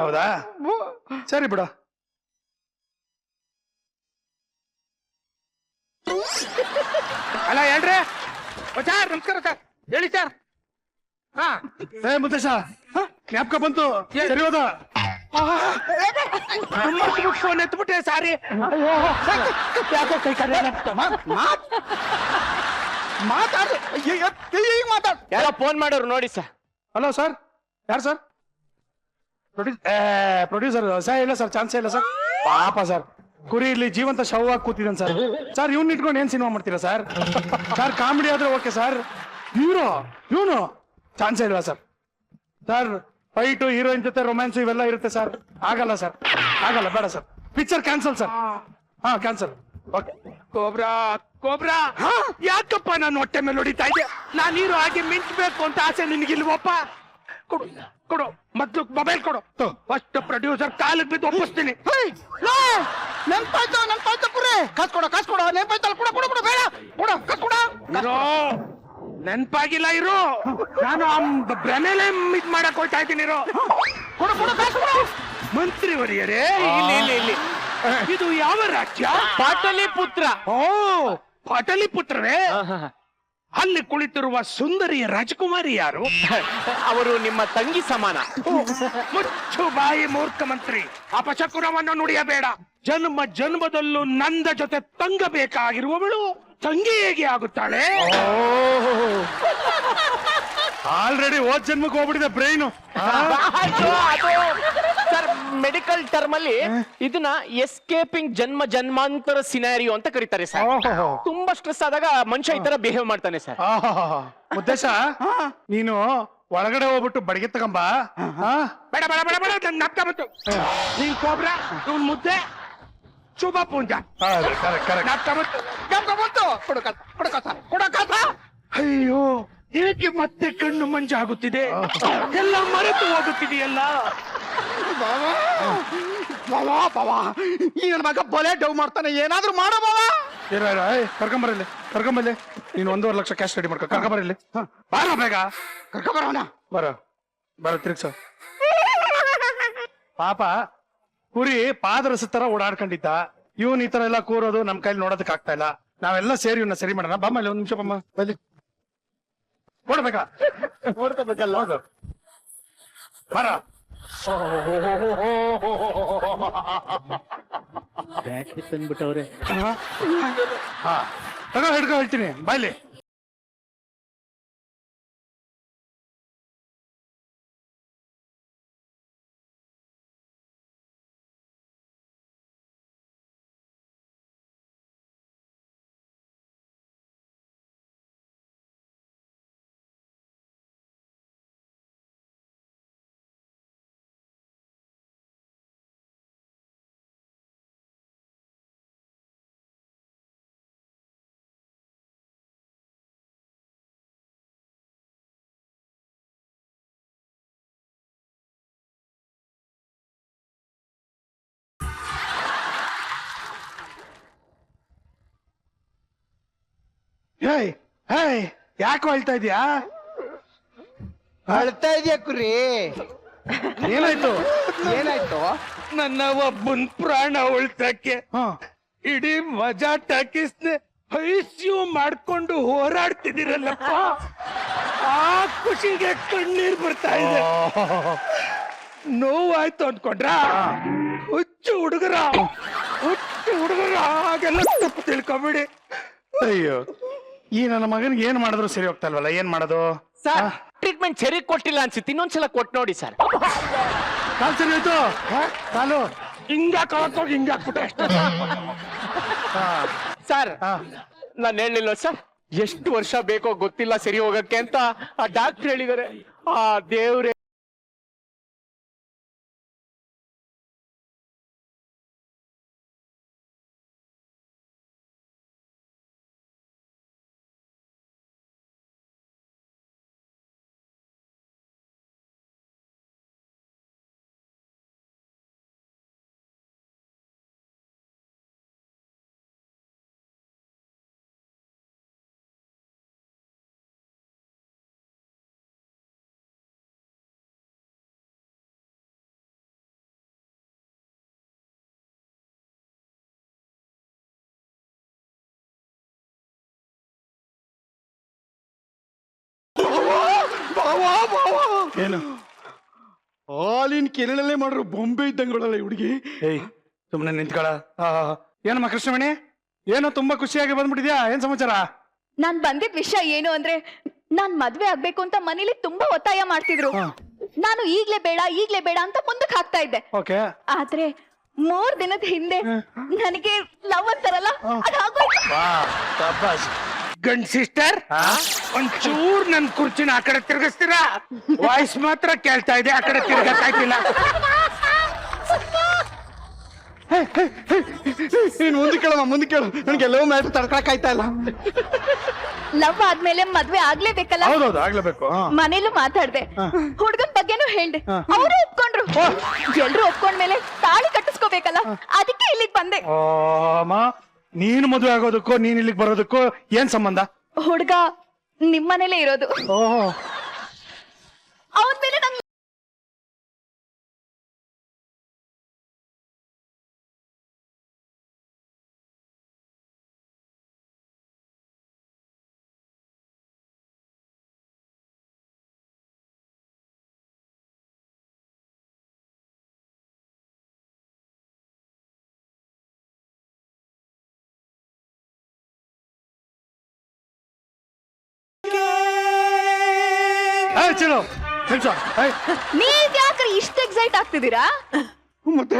ಹೌದಾ? ಸರಿ ಬಿಡು. ಅಲ್ಲ ಹೇಳ್ರಿ ಸರ್. ನಮಸ್ಕಾರ ಸರ್, ಹೇಳಿ ಸರ್. ಮುದ್ದೇಶ ಜ್ಞಾಪಕ ಬಂತು, ಸರಿ ಹೋದ. ಫೋನ್ ಎತ್ಬಿಟ್ಟೆ ಸಾರಿ. ಯಾಕೋ ಕೈ ಮಾತಾಡು ಈಗ ಮಾತಾಡು. ಯಾರೋ ಫೋನ್ ಮಾಡೋರು ನೋಡಿ ಸರ್. ಹಲೋ ಸರ್, ಯಾರು ಸರ್? ಪ್ರೊಡ್ಯೂಸರ್ ಸರ್ ಇಲ್ಲ ಸರ್, ಚಾನ್ಸೇ ಇಲ್ಲ ಸರ್. ಪಾಪ ಸರ್, ಕುರಿ ಇಲ್ಲಿ ಜೀವಂತ ಶವವಾಗಿ ಕೂತಿದ್ದಾನೆ ಸರ್. ಸರ್ ಇವ್ನ ಇಟ್ಕೊಂಡು ಏನ್ ಸಿನಿಮಾ ಮಾಡ್ತೀರಾ ಸರ್? ಸರ್ ಕಾಮಿಡಿ ಆದ್ರೆ ಓಕೆ ಸರ್, ಇವನು ಚಾನ್ಸೇ ಇಲ್ವಾ ಸರ್? ಸರ್ ಫೈಟು, ಹೀರೋಯಿನ್ ಜೊತೆ ರೊಮ್ಯಾನ್ಸ್ ಇವೆಲ್ಲ ಇರುತ್ತೆ ಸರ್. ಆಗಲ್ಲ ಸರ್, ಆಗಲ್ಲ, ಬೇಡ ಸರ್. Picture cancel sir. ಹಾ ಕ್ಯಾನ್ಸಲ್. ಓಕೆ. ಕೋಬ್ರಾ ಯಾಕಪ್ಪ ನಾನು ಹೊಟ್ಟೆ ಮೇಲೆ ಹೊಡಿತಾ ಇದ್ದೆ? ನಾನು ಹೀರೋ ಹಾಗೆ ಮಿಂಚ್ಬೇಕು ಅಂತ ಆಸೆ ನಿನಗಿಲ್ವಪ್ಪ? ಕೊಡು ಕೊಡು, ಮೊದ್ಲು ಮೊಬೈಲ್ ಕೊಡು. ಫಸ್ಟ್ ಪ್ರೊಡ್ಯೂಸರ್ ಕಾಲಿಗೆ ಬಿದ್ದು ಒಪ್ಪಿಸ್ತೀನಿ. ನೆನ್ಪಾಯ್ತು ಕುರಿ. ಕಾಸು ಕೊಡೋ ನೆನ್ಪಾಯ್ತಲ್ಲ, ಕೊಡ ಬೇಡ, ಕಾಸು ಇರೋ, ನೆನ್ಪಾಗಿಲ್ಲ ಇರು. ನಾನು ಬ್ರಮೇಲೆ ಇದ್ ಮಾಡಕ್ ಹೋಗ್ತಾ ಇದ್ದೀನಿ. ಇರೋ, ಮಂತ್ರಿ ವರಿಯರೇ, ಇಲ್ಲಿ ಇದು ಯಾವ ರಾಜ್ಯ? ಪಾಟಲಿಪುತ್ರ. ಓ, ಪಾಟಲಿಪುತ್ರವೇ? ಅಲ್ಲಿ ಕುಳಿತಿರುವ ಸುಂದರಿಯ ರಾಜಕುಮಾರಿ ಯಾರು? ಅವರು ನಿಮ್ಮ ತಂಗಿ ಸಮಾನ. ಮುಚ್ಚು ಬಾಯಿ ಮೂರ್ಖ ಮಂತ್ರಿ, ಅಪಶಕುನವನ್ನು ನುಡಿಯಬೇಡ. ಜನ್ಮದಲ್ಲೂ ನಂದ ಜೊತೆ ತಂಗಬೇಕಾಗಿರುವವಳು ತಂಗಿ ಹೇಗೆ ಆಗುತ್ತಾಳೆ? ಆಲ್ರೆಡಿ ಹೋದ್ ಜನ್ಮಕ್ಕೆ ಹೋಗ್ಬಿಟ್ಟಿದೆ ಬ್ರೈನು. ಸರ್, ಮೆಡಿಕಲ್ ಟರ್ಮ್ ಅಲ್ಲಿ ಇದನ್ನ ಎಸ್ಕೇಪಿಂಗ್ ಜನ್ಮಾಂತರ ಸಿನಾರಿಯೋ ಅಂತ ಕರೀತಾರೆ ಸರ್. ತುಂಬಾ ಸ್ಟ್ರೆಸ್ ಆದಾಗ ಮನುಷ್ಯ ಈ ತರ ಬಿಹೇವ್ ಮಾಡ್ತಾನೆ ಸರ್. ಉದ್ದೇಶ ನೀನು ಒಳಗಡೆ ಹೋಗ್ಬಿಟ್ಟು ಬಡಿಗೆ ತಗೊಂಬ. ಬೇಡ ಬೇಡ ಬೇಡ ಬೇಡ, ನಗ್ತ ಬಂತು. ನೀನ್ ಕೋಬ್ರಾ, ಇವ್ನ್ ಮುದ್ದೆ, ಶುಭ ಪೂಂಜ. ಅಯ್ಯೋ, ಏಕೆ ಮತ್ತೆ ಕಣ್ಣು ಮಂಜಾಗುತ್ತಿದೆ? ಎಲ್ಲ ಮರೆತು ಹೋಗುತ್ತಿದೆಯಲ್ಲ. ಈ ನನ್ನ ಮಗ ಬಲೆ ಡವ್ ಮಾಡ್ತಾನೆ, ಏನಾದ್ರೂ ಮಾಡೋ ಬಾವಾ. ಕರ್ಕೊಂಬರಲ್ಲಿ ನೀನು 1.5 ಲಕ್ಷ ಕ್ಯಾಶ್ ರೆಡಿ ಮಾಡ್ಕೊ. ಕರ್ಕೊಂಬರಲ್ಲಿ ಬಾರ ಬೇಗ, ಕರ್ಕೊಂಬರೋಣ. ಬರ ತಿರ್ಗ್ಸ. ಪಾಪ ಕುರಿ ಪಾದರಸ ತರ ಓಡಾಡ್ಕೊಂಡಿದ್ದ. ಇವನ್ ಈ ತರ ಎಲ್ಲ ಕೂರೋದು ನಮ್ ಕೈಲಿ ನೋಡೋದಕ್ ಆಗ್ತಾ ಇಲ್ಲ. ನಾವೆಲ್ಲ ಸೇರಿ ಇವನ್ನ ಸರಿ ಮಾಡೋಣ. ಬಮ್ಮಲ್ಲಿ 1 ನಿಮಿಷ ಬಮ್ಮ, ಬಲ್ಲಿ ಓಡ್ಬೇಕಾ? ಓಡ್ಕೋಬೇಕಲ್ಲ, ಬರ. ತಂದ್ಬಿಟ್ಟವ್ರೆ. ಹಾ ಹಿಡ್ಕೊ, ಹೇಳ್ತೀನಿ ಬಾಯ್ಲಿ. ಯಾಕೋ ಹೇಳ್ತಾ ಇದೀಯಾ? ಅಳ್ತಾ ಇದೆಯಾ ಕುರಿ? ಏನಾಯ್ತು? ನನ್ನ ಒಬ್ಬನ್ ಪ್ರಾಣ ಉಳ್ಸಕ್ಕೆ ಇಡೀ ಮಜಾ ಟಾಕೀಸ್ನೆ ಐಸಿಯು ಮಾಡ್ಕೊಂಡು ಹೋರಾಡ್ತಿದ್ದೀರಲ್ಲಪ್ಪ, ಆ ಖುಷಿಗೆ ಕಣ್ಣೀರ್ ಬರ್ತಾ ಇದೆ. ನೋವಾಯ್ತು ಅಂದ್ಕೊಂಡ್ರ? ಹುಚ್ಚು ಹುಡುಗರ ಹಾಗೆಲ್ಲ ತಪ್ಪು ತಿಳ್ಕೊಬೇಡಿ. ಅಯ್ಯೋ, ಈ ನನ್ನ ಮಗನಿಗೆ ಏನ್ ಮಾಡಿದ್ರು ಸರಿ ಹೋಗ್ತಾ ಇಲ್ವಲ್ಲ, ಏನ್ ಮಾಡೋದು? ಸರ್, ಟ್ರೀಟ್ಮೆಂಟ್ ಸರಿ ಕೊಟ್ಟಿಲ್ಲ ಅನ್ಸುತ್ತೆ, ಇನ್ನೊಂದ್ಸಲ ಕೊಟ್ಟು ನೋಡಿ ಸರ್. ಕಾಲ್ ಸರಿ ಹೋಯ್ತು, ಕಾಲು ಹಿಂಗಾಕ್ಬಿಟ್ಟೆ ಅಷ್ಟೇ. ಸರ್, ನಾನು ಹೇಳಿಲ್ಲ ಸರ್, ಎಷ್ಟು ವರ್ಷ ಬೇಕೋ ಗೊತ್ತಿಲ್ಲ ಸರಿ ಹೋಗಕ್ಕೆ ಅಂತ ಆ ಡಾಕ್ಟರ್ ಹೇಳಿದಾರೆ. ಆ ದೇವ್ರೆ. ಏನು ಹಾಲಿನ ಕೆರಳಲ್ಲೇ ಮಾಡ್ರು ಬೊಂಬೆ ಇದ್ದಂಗಳಲ್ಲ ಹುಡುಗಿ. ಏಯ್ ಸುಮ್ಮನೆ ನಿಂತ್ಕೊಳ. ಏನಮ್ಮ ಕೃಷ್ಣವೇಣಿ, ಏನೋ ತುಂಬಾ ಖುಷಿಯಾಗಿ ಬಂದ್ಬಿಟ್ಟಿದ್ಯಾ? ಏನ್ ಸಮಾಚಾರ? ನಾನ್ ಬಂದಿದ್ ವಿಷಯ ಏನು ಅಂದ್ರೆ ನಾನ್ ಮದ್ವೆ ಆಗ್ಬೇಕು ಅಂತ ಮನೇಲಿ ತುಂಬಾ ಒತ್ತಾಯ ಮಾಡ್ತಿದ್ರು. ನಾನು ಈಗ್ಲೇ ಬೇಡ ಅಂತ ಮುಂದಕ್ಕೆ ಹಾಕ್ತಾ ಇದ್ದೆ. ಓಕೆ. ಆದ್ರೆ 3 ದಿನದ ಹಿಂದೆ ನನಗೆ ಲವ್ ಅಂತಾರಲ್ಲ ಅದಾಗೋಯ್ತು. ಗಂಡ್ ಸಿಸ್ಟರ್ ಒಂಚೂರ್ ನನ್ ಕುರ್ಚಿನ ಆ ಕಡೆ ತಿರ್ಗಿಸ್ತೀರಾ? ವಾಯ್ಸ್ ಮಾತ್ರ ಕೇಳ್ತಾ ಇದೆ, ಆ ಕಡೆ ತಿರ್ಗಕ್ಕಾಯ್ತಿಲ್ಲ. ನೀನ್ ಮುಂದೆ ಕೇಳು ನನಗೆ ಲವ್ ಮ್ಯಾಟರ್ ತಡ್ಕೊಳಕ್ಕಾಯ್ತಾ ಇಲ್ಲ. ಲವ್ ಆದ್ಮೇಲೆ ಮದ್ವೆ ಆಗ್ಲೇಬೇಕಲ್ಲ. ಹೌದೌದು ಆಗ್ಲೇಬೇಕು. ಮನೇಲೂ ಮಾತಾಡ್ದೆ, ಹುಡ್ಗನ್ ಬಗ್ಗೆನೂ ಹೇಳ್ದೆ, ಅವರು ಒಪ್ಕೊಂಡ್ರು. ಎಲ್ರು ಒಪ್ಕೊಂಡ್ಮೇಲೆ ತಾಳಿ ಕಟ್ಟಿಸ್ಕೋಬೇಕಲ್ಲ, ಅದಕ್ಕೆ ಇಲ್ಲಿಗ್ ಬಂದೆ. ಅಮ್ಮ, ನೀನು ಮದುವೆ ಆಗೋದಕ್ಕೂ ನೀನ್ ಇಲ್ಲಿಗೆ ಬರೋದಕ್ಕೂ ಏನ್ ಸಂಬಂಧ? ಹುಡ್ಗ ನಿಮ್ಮನೇಲೇ ಇರೋದು. ಓಹೋ. ಅವನ್ ಮೇಲೆ ನಂಗೆ ಚಲೋ ನಿಲ್ಸು. ನೀವ್ ಯಾಕ್ರಿ ಇಷ್ಟ ಎಕ್ಸೈಟ್ ಆಗ್ತಿದ್ದೀರಾ? ಮತ್ತೆ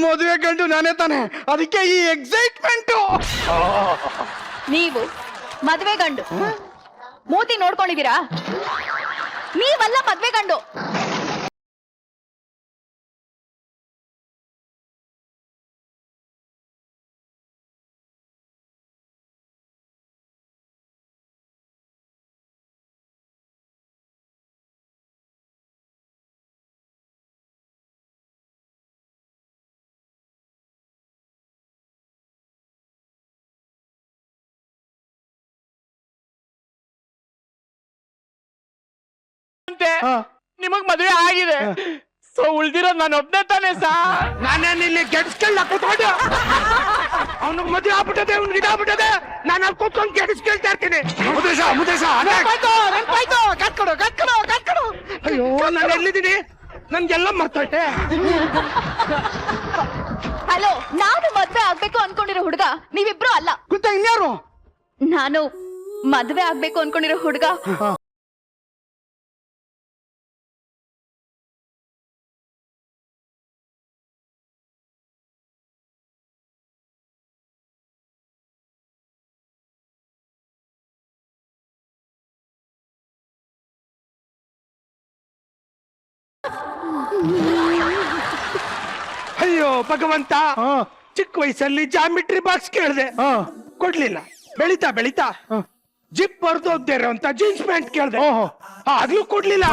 ಮದುವೆ ಗಂಡು ನಾನೇ ತಾನೆ, ಅದಕ್ಕೆ ಈ ಎಕ್ಸೈಟ್ಮೆಂಟ್. ನೀವು ಮದ್ವೆ ಗಂಡು ಮೂತಿ ನೋಡ್ಕೊಂಡಿದ್ದೀರಾ? ನೀವಲ್ಲ ಮದ್ವೆ ಗಂಡು. ನಿಮಗ್ ಮದ್ವೆ ಆಗಿದೆ, ಸೊ ಉಳ್ದಿರೋದ್ ನಾನು ಒಬ್ನೇ ತಾನೆ ಸಾ. ನಾನೇನು ಇಲ್ಲಿ ಗೆಡ್ಸ್ಕೊಳ್ಳ ಕೂತ್ಕೊಂಡು ಅವನಿಗೆ ಮದುವೆ ಆಗ್ಬಿಟ್ಟದೆ, ಅವ್ನಿಗೆ ಇದಾಗ್ಬಿಟ್ಟದೆ, ನಾನು ಅಲ್ಲಿ ಕೂತ್ಕೊಂಡು ಗೆಡ್ಸ್ಕೊಳ್ತಾ ಇರ್ತೀನಿ. ಮುದೇಶ ಕಟ್ಕೊಡು. ಅಯ್ಯೋ, ನಾನು ಎಲ್ಲಿದ್ದೀನಿ? ನನ್ಗೆಲ್ಲ ಮರ್ತೋಯ್ತೆ. ಹಲೋ, ನಾನು ಮದ್ವೆ ಆಗ್ಬೇಕು ಅನ್ಕೊಂಡಿರೋ ಹುಡುಗ ನೀವಿಬ್ರು ಅಲ್ಲ. ಗೊತ್ತಾ ಇನ್ಯಾರು? ನಾನು ಮದ್ವೆ ಆಗ್ಬೇಕು ಅನ್ಕೊಂಡಿರೋ ಹುಡುಗ ಅಯ್ಯೋ ಭಗವಂತ, ಚಿಕ್ಕ ವಯಸ್ಸಲ್ಲಿ ಜಾಮಿಟ್ರಿ ಬಾಕ್ಸ್ ಕೇಳಿದೆ, ಕೊಡ್ಲಿಲ್ಲ. ಬೆಳಿತಾ ಜಿಪ್ ಬರ್ದೋಗ್ದೇ ಇರೋಂತ ಜೀನ್ಸ್ ಪ್ಯಾಂಟ್ ಕೇಳಿದೆ, ಆಗ್ಲೂ ಕೊಡ್ಲಿಲ್ಲ.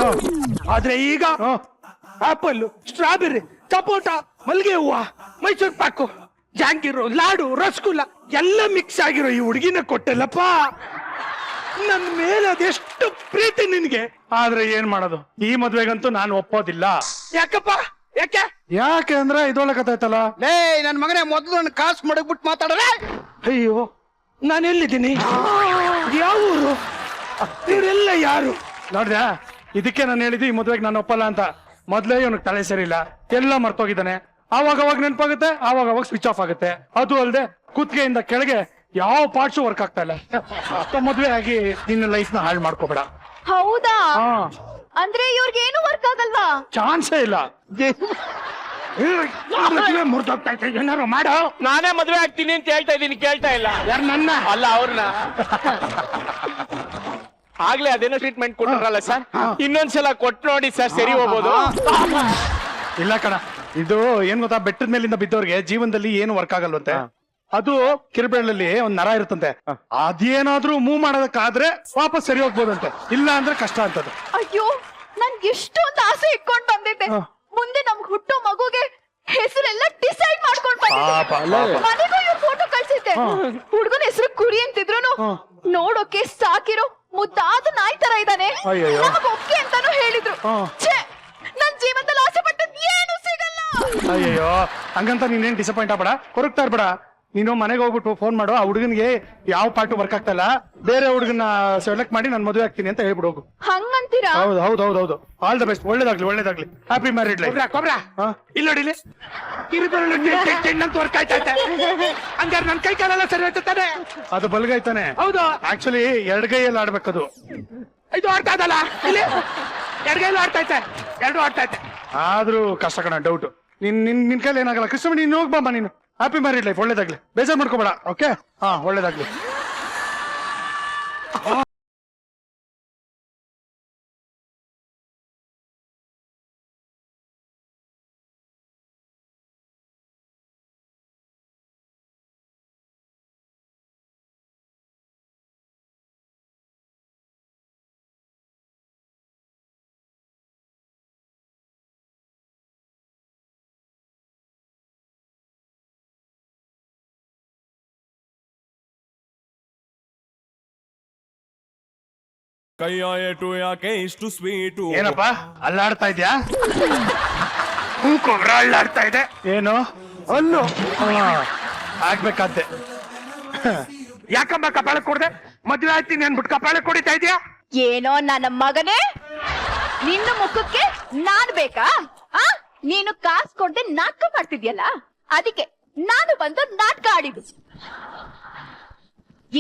ಆದ್ರೆ ಈಗ ಆಪಲ್, ಸ್ಟ್ರಾಬೆರಿ, ಸಪೋಟ, ಮಲ್ಗೆ ಹೂವ, ಮೈಸೂರ್ ಪಾಕು, ಜಾಂಗೀರು, ಲಾಡು, ರಸಗುಲ್ಲ ಎಲ್ಲ ಮಿಕ್ಸ್ ಆಗಿರೋ ಈ ಹುಡುಗಿನ ಕೊಟ್ಟಲ್ಲಪ್ಪ. ನನ್ ಮೇಲೆ ಅದೆಷ್ಟು ಪ್ರೀತಿ ನಿನ್ಗೆ. ಆದ್ರೆ ಏನ್ ಮಾಡೋದು, ಈ ಮದ್ವೆಗಂತೂ ನಾನು ಒಪ್ಪೋದಿಲ್ಲ. ಯಾಕಪ್ಪ? ಯಾಕೆ ಅಂದ್ರೆ ಇದೊಳಗತ್ತೈತಲ್ಲ. ಲೇ ನನ್ ಮಗನೇ, ಮೊದ್ಲು ನನ್ನ ಕಾಸು ಮಡಗ್ಬಿಟ್ಟು ಮಾತಾಡಲೇ. ಅಯ್ಯೋ, ನಾನೆಲ್ಲಿದ್ದೀನಿ? ಯಾವ ಊರು? ಇವರೆಲ್ಲ ಯಾರು? ನೋಡ್ದ, ಇದಕ್ಕೆ ನಾನು ಹೇಳಿದ್ದು ಈ ಮದ್ವೆಗೆ ನಾನು ಒಪ್ಪಲ್ಲ ಅಂತ. ಮೊದ್ಲೇ ಇವನಿಗೆ ತಲೆ ಸರಿಯಿಲ್ಲ, ಎಲ್ಲ ಮರ್ತೋಗಿದ್ದಾನೆ. ಅವಾಗ ನೆನಪಾಗುತ್ತೆ, ಅವಾಗ ಸ್ವಿಚ್ ಆಫ್ ಆಗುತ್ತೆ. ಅದು ಅಲ್ಲದೆ ಕುತ್ತಿಗೆಯಿಂದ ಕೆಳಗೆ ಯಾವ ಪಾರ್ಟ್ಸು ವರ್ಕ್ ಆಗ್ತಾ ಇಲ್ಲ. ಮದ್ವೆ ಆಗಿ ನಿನ್ನ ಲೈಫ್ ನ ಹಾಳು ಮಾಡ್ಕೋಬೇಡ. ಹೌದಾ? ಅಂದ್ರೆ ಇವ್ರಿಗೆ ಏನು ವರ್ಕ್ ಆಗಲ್ವಾ? ಚಾನ್ಸೇ ಇಲ್ಲ. ಮುರಿದೋಗ್ತಾ ಇತ್ತು, ಏನಾರು ಮಾಡೋ. ನಾನೇ ಮದ್ವೆ ಆಗ್ತೀನಿ ಅಂತ ಹೇಳ್ತಾ ಇದೀನಿ, ಕೇಳ್ತಾ ಇಲ್ಲ. ಯಾರು? ನನ್ನ ಅಲ್ಲ, ಅವ್ರನ್ನ. ಆಗ್ಲೇ ಅದೇನೋ ಟ್ರೀಟ್ಮೆಂಟ್ ಕೊಟ್ರಲ್ಲ ಸರ್, ಇನ್ನೊಂದ್ಸಲ ಕೊಟ್ಟು ನೋಡಿ ಸರ್, ಸರಿ ಹೋಗ್ಬೋದು. ಇಲ್ಲ ಕಣ, ಇದು ಏನ್ ಗೊತ್ತಾ, ಬೆಟ್ಟದ ಮೇಲಿಂದ ಬಿದ್ದವ್ರಿಗೆ ಜೀವನದಲ್ಲಿ ಏನು ವರ್ಕ್ ಆಗಲ್ವಂತೆ. ಅದು ಕಿರುಬೆರಳಲ್ಲಿ ಒಂದ್ ನರ ಇರುತ್ತಂತೆ, ಅದೇನಾದ್ರೂ ಮೂವ್ ಮಾಡೋದಕ್ಕಾದ್ರೆ ವಾಪಸ್ ಸರಿ ಹೋಗ್ಬೋದಂತೆ, ಇಲ್ಲ ಅಂದ್ರೆ ಕಷ್ಟ ಅಂತದ್ದು. ಅಯ್ಯೋ, ನನ್ಗೆ ಎಷ್ಟೊಂದು ಆಸೆ ಇಟ್ಕೊಂಡ್ ಬಂದಿದ್ದೆ. ಮುಂದೆ ನಮ್ಗ್ ಹುಟ್ಟೋ ಮಗುಗೆ ಹೆಸರೆಲ್ಲ ಡಿಸೈಡ್ ಮಾಡ್ಕೊಂಡ್ ಬಂದಿದ್ದೆ. ಮನೆಗೂ ಇವ್ರ ಫೋಟೋ ಕಳ್ಸಿದ್ದೆ. ಹುಡುಗನ ಹೆಸರು ಕುರಿ ಅಂತಿದ್ರು, ನೋಡೋಕೆ ಸಾಕಿರೋ ಮುದ್ದಾದ ನಾಯಿ ತರ ಇದ್ದಾನೆ. ನಮಗ್ ಒಪ್ಕೆ ಅಂತಾನು ಹೇಳಿದ್ರು. ಛೇ, ನನ್ ಜೀವನದಲ್ಲಿ ಆಸೆ ಪಟ್ಟದ್ ಏನು ಸಿಗಲ್ಲ. ಅಯ್ಯೋ, ಹಂಗಂತ ನೀನೇನ್ ಡಿಸಪಾಯಿಂಟ್ ಆಗ್ಬೇಡ, ಕೊರಗ್ತಾ ಇರ್ಬೇಡ. ನೀನು ಮನೆಗೆ ಹೋಗ್ಬಿಟ್ಟು ಫೋನ್ ಮಾಡು, ಆ ಹುಡುಗನಿಗೆ ಯಾವ ಪಾರ್ಟ್ ವರ್ಕ್ ಆಗ್ತಾ ಇಲ್ಲ, ಬೇರೆ ಹುಡುಗನ ಸೆಲೆಕ್ಟ್ ಮಾಡಿ ನಾನು ಮದುವೆ ಆಗ್ತೀನಿ ಅಂತ ಹೇಳ್ಬಿಡು ಹೋಗು. ಹಂಗಂತೀರ? ಮಾಡ್ತೀರಾ? ಹೌದು ಹೌದು ಹೌದು ಹೌದು ಆಲ್ ದ ಬೆಸ್ಟ್. ಒಳ್ಳೇದಾಗ್ಲಿ ಒಳ್ಳೇದಾಗ್ಲಿ. Happy married life. ಕೊಬ್ರಾ ಇಲ್ಲಿ ನೋಡಿ ಇಲ್ಲಿ ಕಿರುಬೆರಳು ಟೆಂಟ್ ವರ್ಕ್ ಆಯ್ತೈತೆ. ಹಂಗಾರೆ ನನ್ ಕೈ ಕಾಲೆಲ್ಲ ಸರಿ ಹೋಯ್ತಾನೆ. ಅದು ಬಲಗೈತಾನೆ. ಹೌದು. ಆಕ್ಚುಲಿ ಎಡಗೈಯಲ್ಲಿ ಆಡ್ಬೇಕದು. ಇದು ಆಡ್ತಾ ಇದಲ್ಲ ಇಲ್ಲಿ ಎಡಗೈಲು ಆಡ್ತೈತೆ, ಎರಡು ಆಡ್ತೈತೆ. ಆದ್ರೂ ಕಷ್ಟ ಕಣ, ಡೌಟ್. ನಿನ್ ಕೈಲಿ ಏನಾಗಲ್ಲ. ಕೃಷ್ಣ ನೀನ್ ಹೋಗ್ಬಮ್ಮ ನೀನು. Happy married life. ಒಳ್ಳೇದಾಗ್ಲಿ. ಬೇಜಾರ್ ಮಾಡ್ಕೋಬೇಡ. ಓಕೆ ಹಾ ಒಳ್ಳೇದಾಗ್ಲಿ. ಕೈಯಾಯ ಟು ಯಾಕೆ ಇಷ್ಟು ಸ್ವೀಟು? ಏನಪ್ಪ ಅಲ್ಲಾಡ್ತಾ ಇದ್ಯಾ? ಕೊಬ್ರ ಅಳ್ಳಾಡ್ತಾ ಇದೆ. ಏನು ಅಲ್ಲು ಆಗ್ಬೇಕಾದ್ದೆ. ಯಾಕಮ್ಮ ಕಪಾಳ ಕೊಡ್ದೆ? ಮದ್ವೆ ಆಯ್ತೀನಿ ಅನ್ಬಿಟ್ಟು ಕಪಾಳ ಕೊಡಿತಾ ಇದೀಯಾ? ಏನೋ ನನ್ನ ಮಗನೇ, ನಿನ್ನ ಮುಖಕ್ಕೆ ನಾನ್ ಬೇಕಾ? ಆ ನೀನು ಕಾಸು ಕೊಡ್ದೆ ನಾಟಕ ಮಾಡ್ತಿದ್ಯಲ್ಲ, ಅದಕ್ಕೆ ನಾನು ಬಂದು ನಾಟಕ ಆಡಿದ್ದು.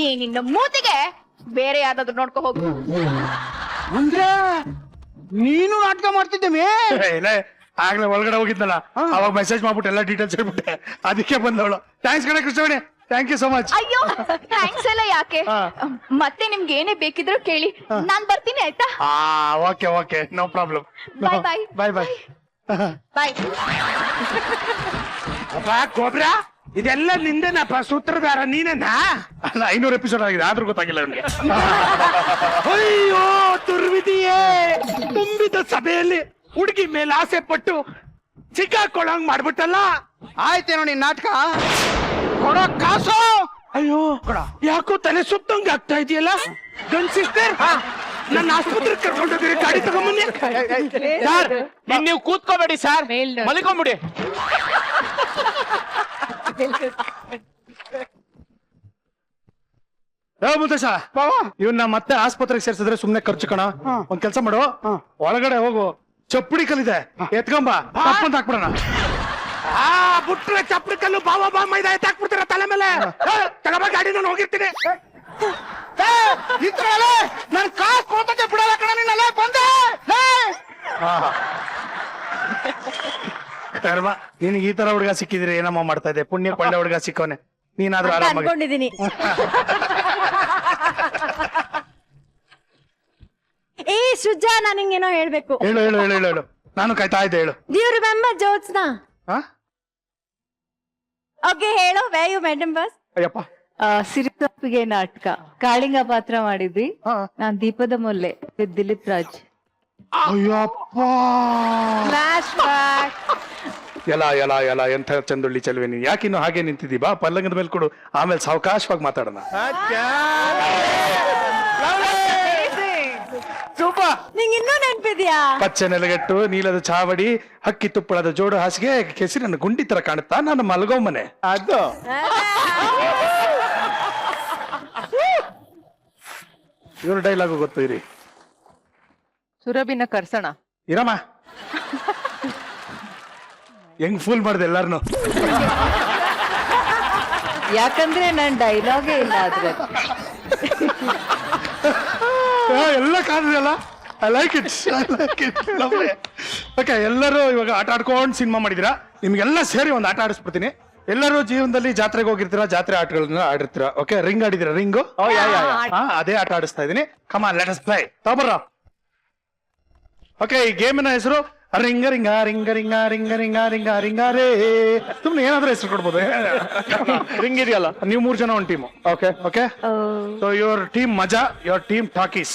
ಈ ನಿನ್ನ ಮೂತಿಗೆ ಬೇರೆ ಯಾವ್ದಾದ್ರು ನೋಡ್ಕೊ ಹೋಗು. ಅಂದ್ರೆ ನೀನು ನಾಟಕ ಮಾಡ್ತಿದ್ದೇವೆ? ಆಗ್ಲೇ ಒಳಗಡೆ ಹೋಗಿದ್ನಲ್ಲ, ಅವಾಗ ಮೆಸೇಜ್ ಮಾಡ್ಬಿಟ್ಟು ಎಲ್ಲ ಡೀಟೇಲ್ಸ್ ಹೇಳ್ಬಿಟ್ಟೆ, ಅದಕ್ಕೆ ಬಂದವಳು. ಥ್ಯಾಂಕ್ಸ್ ಕಣೆ Krishnaveni, thank you so much. ಅಯ್ಯೋ ಥ್ಯಾಂಕ್ಸ್ ಎಲ್ಲ ಯಾಕೆ? ಮತ್ತೆ ನಿಮ್ಗೆ ಏನೇ ಬೇಕಿದ್ರು ಕೇಳಿ, ನಾನ್ ಬರ್ತೀನಿ ಆಯ್ತಾ? Okay okay, no problem. Bye, bye. Bye bye. Bye. ಅಪ್ಪ ಕೊಬ್ರ, ಇದೆಲ್ಲ ನಿಂದೇನಪ್ಪ? ಸೂತ್ರಧಾರ ನೀನೇನಾ? ಅಲ್ಲ 500 ಎಪಿಸೋಡ್ ಆಗಿದೆ, ಆದ್ರೂ ಗೊತ್ತಾಗಿಲ್ಲ ಅವ್ನಿಗೆ. ಅಯ್ಯೋ ದುರ್ವಿಧಿಯೇ! ತುಂಬಿದ ಸಭೆಯಲ್ಲಿ ಹುಡುಗಿ ಮೇಲೆ ಆಸೆ ಪಟ್ಟು ಸಿಕ್ಕಾಕೊಳ್ಳಂಗ್ ಮಾಡ್ಬಿಟ್ಟಲ್ಲ. ಆಯ್ತೇನೋ ನಿನ್ ನಾಟಕ. ಕೊಡೋ ಕಾಸು. ಅಯ್ಯೋ ಯಾಕೋ ತಲೆ ಸುತ್ತಂಗ್ ಆಗ್ತಾ ಇದೆಯಲ್ಲ. ಗನ್ ಸಿಸ್ಟರ್, ನನ್ನ ಆಸ್ಪತ್ರೆಗೆ ಕರ್ಕೊಂಡೋಗಿರಿ, ಗಾಡಿ ತಗೊಂಬನ್ನಿ. ಸರ್ ನೀವು ಕೂತ್ಕೋಬೇಡಿ ಸರ್, ಮಲಿಕೊಂಬಿಡಿ. ಮುದ್ದೇಶ, ಇವನ್ನ ಮತ್ತೆ ಆಸ್ಪತ್ರೆಗೆ ಸೇರ್ಸಿದ್ರೆ ಸುಮ್ನೆ ಖರ್ಚು ಕಣ. ಒಂದ್ ಕೆಲ್ಸ ಮಾಡು, ಒಳಗಡೆ ಹೋಗು, ಚಪ್ಪಡಿ ಕಲ್ಲಿದೆ, ಎತ್ಕೊಂಬ, ತಪ್ಪಂತ ಹಾಕ್ಬಿಡೋಣ. ಬುಟ್ರೆ ಚಪ್ಪಡಿ ಕಲ್ಲು ಬಾವ ಬಾ ಮೈದಾ ಎತ್ತಾಕ್ಬಿಡ್ತೀರ ತಲೆ ಮೇಲೆ. ತಗಬ ಗಾಡಿ, ನಾನು ಹೋಗಿರ್ತೀನಿ. ನನ್ ಕಾಸು ಕೊಡ್ತಕ್ಕೆ ಬಿಡಲ್ಲ ಕಣ ನಿನ್ನಲ್ಲ ಬಂದೆ. ಕರ್ಮ, ನಿನಗೆ ಈ ತರ ಹುಡುಗ ಸಿಕ್ಕಿದ್ರೆ ಏನಮ್ಮ ಮಾಡ್ತಾ ಇದೆ? ಪುಣ್ಯ ಕೊಂಡ ಹುಡುಗ ಸಿಕ್ಕವನೆ. ನೀನಾದ್ರೂ ಆರಾಮಾಗಿ ಅನ್ಕೊಂಡಿದೀನಿ. ಏ ಸೃಜಾ, ನಾನು ಹಿಂಗೇನೋ ಹೇಳ್ಬೇಕು. ಹೇಳು ಹೇಳು ಹೇಳು ಹೇಳು ಹೇಳು, ನಾನು ಕಾಯ್ತಾ ಇದ್ದೆ, ಹೇಳು. Do you remember Jyotsna? ಹಾ ಓಕೆ ಹೇಳು, where you met him first? Ayyappa. ಸಿರಿತಪ್ಪಿಗೆ ನಾಟಕ ಕಾಳಿಂಗ ಪಾತ್ರ ಮಾಡಿದ್ವಿ. ಹಾ. ನಾನ್ ದೀಪದ ಮೊಲ್ಲೆ with Dilip Raj. Ayyappa, flashback. ಎಲ್ಲ ಎಲ್ಲ ಎಲ್ಲ ಎಂಥ ಚಂದುಳ್ಳಿ ಚೆಲುವೆ ನೀನು. ಯಾಕಿನ್ನು ಹಾಗೆ ನಿಂತಿದ್ದೀ? ಬಾ ಪಲ್ಲಂಗದ ಮೇಲೆ ಕೊಡು, ಆಮೇಲೆ ಸಾವಕಾಶವಾಗಿ ಮಾತಾಡೋಣ. ಸೂಪರ್. ನಿಂಗೆ ಇನ್ನೂ ನೆನ್ಪಿದ್ಯಾ? ಪಚ್ಚೆ ನೆಲಗಟ್ಟು, ನೀಲದ ಚಾವಡಿ, ಹಕ್ಕಿ ತುಪ್ಪಳದ ಜೋಡು ಹಾಸಿಗೆ, ಕೆಸಿರನ್ನ ಗುಂಡಿ ತರ ಕಾಣುತ್ತಾ ನನ್ನ ಮಲಗೋ ಮನೆ. ಅದು ಇವ್ರ ಡೈಲಾಗು ಗೊತ್ತು, ಇರಿ. ಸುರಭಿನ ಕರ್ಸಣ. ಇರಮ್ಮ, ಹೆಂಗ್ ಫೂಲ್ ಮಾಡ್ದೆ ಎಲ್ಲಾರನು. ಯಾಕಂದ್ರೆ ನನ್ ಡೈಲಾಗೇ ಇಲ್ಲ ಆದ್ರೆ. ಎಲ್ಲ ಕಾಣಿದೆಯಲ್ಲ. I like it. ಓಕೆ, ಎಲ್ಲರೂ ಇವಾಗ ಆಟ ಆಡ್ಕೊಂಡು ಸಿನಿಮಾ ಮಾಡಿದಿರಾ. ನಿಮ್ಗೆಲ್ಲ ಸೇರಿ ಒಂದು ಆಟ ಆಡಿಸ್ಬಿಡ್ತೀನಿ. ಎಲ್ಲರೂ ಜೀವನದಲ್ಲಿ ಜಾತ್ರೆಗೆ ಹೋಗಿರ್ತೀರಾ, ಜಾತ್ರೆ ಆಟಗಳನ್ನ ಆಡಿರ್ತೀರಾ. ಓಕೆ, ರಿಂಗ್ ಆಡಿದಿರಾ? ರಿಂಗು ಅದೇ ಆಟ ಆಡಿಸ್ತಾ ಇದೀನಿ. Come on, let us play. ತಗೊಬರ್ರ. ಓಕೆ, ಈ ಗೇಮಿನ ಹೆಸರು ring a ring a ring a ring a ring a ring a ring a ring a ರೇ. ಸುಮ್ನೆ ಏನಾದ್ರೂ ಹೆಸರು ಕೊಡ್ಬೋದು. ರಿಂಗ್ ಇದೆಯಲ್ಲ, ನೀವು 3 ಜನ ಒಂದು team. Okay okay, so your team Maja, your team talkies.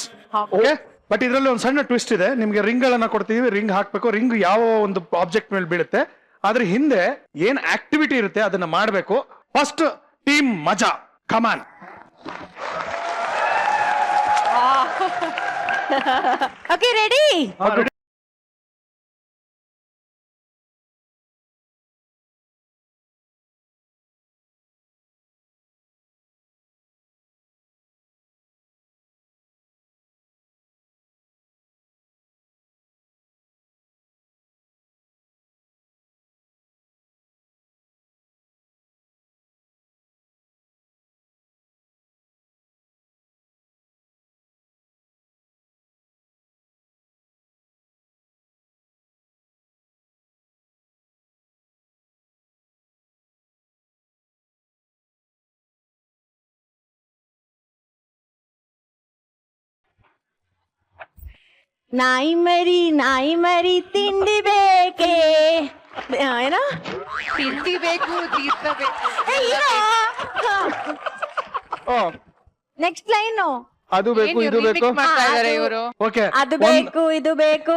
Okay, but ಇದರಲ್ಲಿ ಒಂದು ಸಣ್ಣ ಟ್ವಿಸ್ಟ್ ಇದೆ. ನಿಮ್ಗೆ ರಿಂಗ್ ಗಳನ್ನ ಕೊಡ್ತೀವಿ, ರಿಂಗ್ ಹಾಕ್ಬೇಕು. ರಿಂಗ್ ಯಾವ ಒಂದು ಆಬ್ಜೆಕ್ಟ್ ಮೇಲೆ ಬೀಳುತ್ತೆ, ಆದ್ರೆ ಹಿಂದೆ ಏನ್ ಆಕ್ಟಿವಿಟಿ ಇರುತ್ತೆ ಅದನ್ನ ಮಾಡ್ಬೇಕು. ಫಸ್ಟ್ ಟೀಮ್ ಮಜಾ, ಕಮಾನ್. Okay, ready? ನಾಯಿ ಮರಿ ತಿಂಡಿ ಬೇಕೇ ಏನೋ ತಿಂಡಿ ಬೇಕು ತೀರ್ಥ ಬೇಕು. ನೆಕ್ಸ್ಟ್ ಲೈನು ಅದು ಬೇಕು ಇದು ಬೇಕು ಮಾಡ್ತಾ ಇದಾರೆ ಇವರು. ಓಕೆ ಅದು ಬೇಕು ಇದು ಬೇಕು.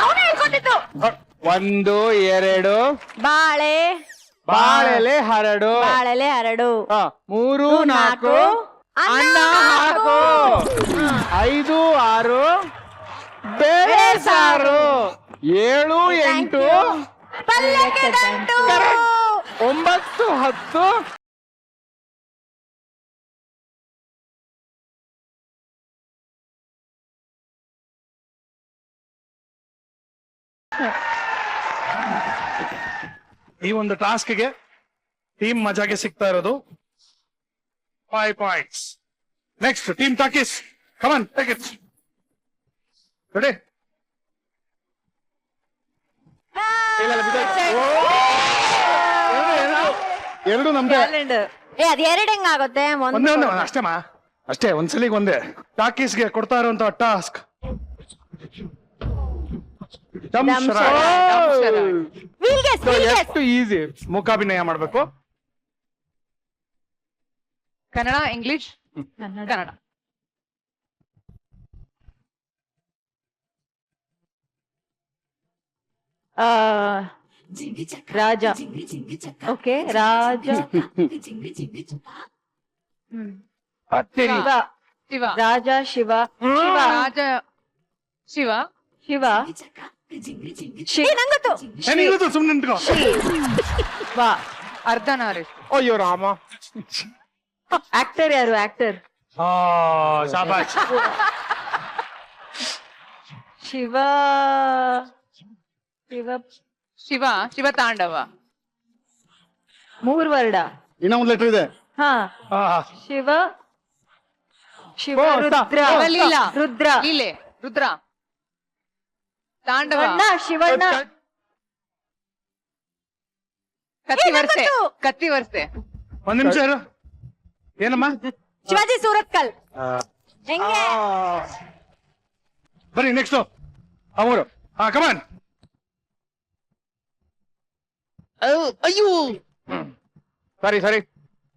ಅವನೇ ಹೇಳ್ಕೊಂಡಿದ್ದು. 1 2 ಬಾಳೆಲೆ ಹರಡು ಬಾಳೆಲೆ ಹರಡು 3 4 ಅನ್ನ ಹಾಕು 5 6 ಬೇಳೆ ಸಾರು 7 8 ಪಲ್ಯಕ್ಕೆ ದಂಟು 9 10 ಈ ಒಂದು ಟಾಸ್ಕ್ಗೆ ಟೀಮ್ ಮಜಾಗೆ ಸಿಗ್ತಾ ಇರೋದು 5 points. Next team talkies, come on take it. Ready? ಎರಡು ನಮ್ದೆ. ಕ್ಯಾಲೆಂಡರ್. ಅದ್ ಎರಡ್ ಹೆಂಗಾಗುತ್ತೆ ಒಂದೇ ಅಷ್ಟೇ ಅಷ್ಟೇ ಒಂದ್ಸಲಿಗೆ ಒಂದೇ. ಟಾಕೀಸ್ಗೆ ಕೊಡ್ತಾ ಇರುವಂತ ಟಾಸ್ಕ್ ಎಷ್ಟು ಈಸಿ. ಮೂಕಾಭಿನಯ ಮಾಡ್ಬೇಕು. ಕನ್ನಡ ಇಂಗ್ಲಿಷ್ ಕನ್ನಡ. ರಾಜ. ಓಕೆ ರಾಜ. ಶಿವ. ಶಿವ ರಾಜ ಶಿವ ಶಿವ ರಾಜ ಶಿವ ಶಿವ ನಂಗೊತ್ತು. ಏನಿರೋದು ಸುಮ್ನೆ ನಿಂತ್ಕೋ. ವಾ ಅರ್ಧನಾರೀಶ್. ಅಯ್ಯೋ ರಾಮ. ಆಕ್ಟರ್ ಯಾರು? ಆಕ್ಟರ್ ಶಾಬಾಷ್. ಶಿವ ಶಿವ ಶಿವ ಶಿವ ತಾಂಡವ. 3 ವರ್ಡ. ಇನ್ನ ಒಂದ್ ಲೆಟರ್ ಇದೆ. ಹಾ ಆ, ಶಿವ ಶಿವ ರುದ್ರ ರುದ್ರ ಲೀಲೆ ರುದ್ರ ತಾಂಡವ ಶಿವಣ್ಣ ಕತ್ತಿ ವರ್ಸೆ ಕತ್ತಿ ವರ್ಸೆ. ಒಂದ್ ನಿಮಿಷ ಇರು. ಏನಮ್ಮ? ಶಿವಾಜಿ ಸೂರತ್ಕಲ್. ಹೆಂಗೆ? ಬನ್ನಿ ನೆಕ್ಸ್ಟ್ ಅವರು. ಕಮಾನ್. ಅಯ್ಯೋ ಸರಿ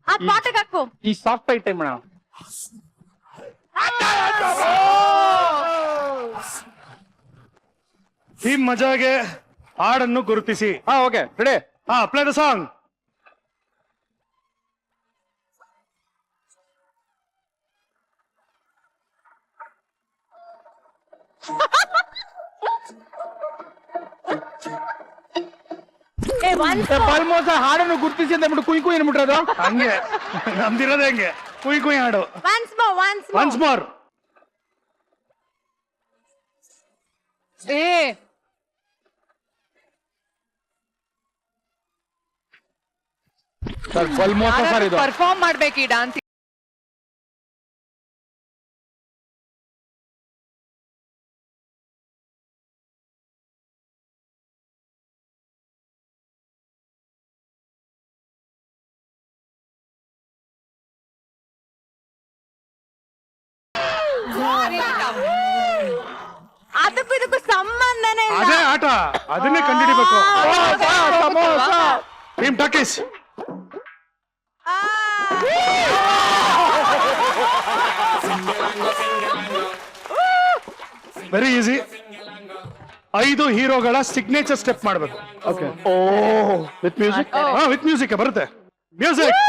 ಆ ಪಾಠಕ್ ಹಾಕು. ಈ ಸಾಫ್ಟ್ ಐಟಮ್ ಮೇಡಮ್. ಟೀಮ್ ಮಜಾಗೆ ಹಾಡನ್ನು ಗುರುತಿಸಿ. Okay ready. Play the song. ಬಲ್ಮೋಸ ಹಾಡನ್ನು ಗುರುತಿಸಿ ಅಂತ ಬಿಟ್ಟು ಕುಯ್ ಕುಯ್ ಅನ್ಬಿಟ್ರದು. ಹಂಗೆ ನಮ್ದಿರೋದೇ ಹಂಗೆ. ಕುಯ್ ಕುಯ್ ಹಾಡು. Once more. ಸರ್ ಬಲ್ಮೋಸ ಸರ್ ಇದು. ಪರ್ಫಾರ್ಮ್ ಮಾಡ್ಬೇಕು ಈ ಡಾನ್ಸ್. ಅದಕ್ಕೂ ಇದಕ್ಕೂ ಸಂಬಂಧನೇ ಇಲ್ಲ. ಅದೇ ಆಟ, ಅದನ್ನೇ ಕಂಡುಹಿಡಿಬೇಕು. Team talkies. Very easy. 5 ಹೀರೋಗಳ ಸಿಗ್ನೇಚರ್ ಸ್ಟೆಪ್ ಮಾಡ್ಬೇಕು. Okay. With music. With music ಬರುತ್ತೆ. ಮ್ಯೂಸಿಕ್.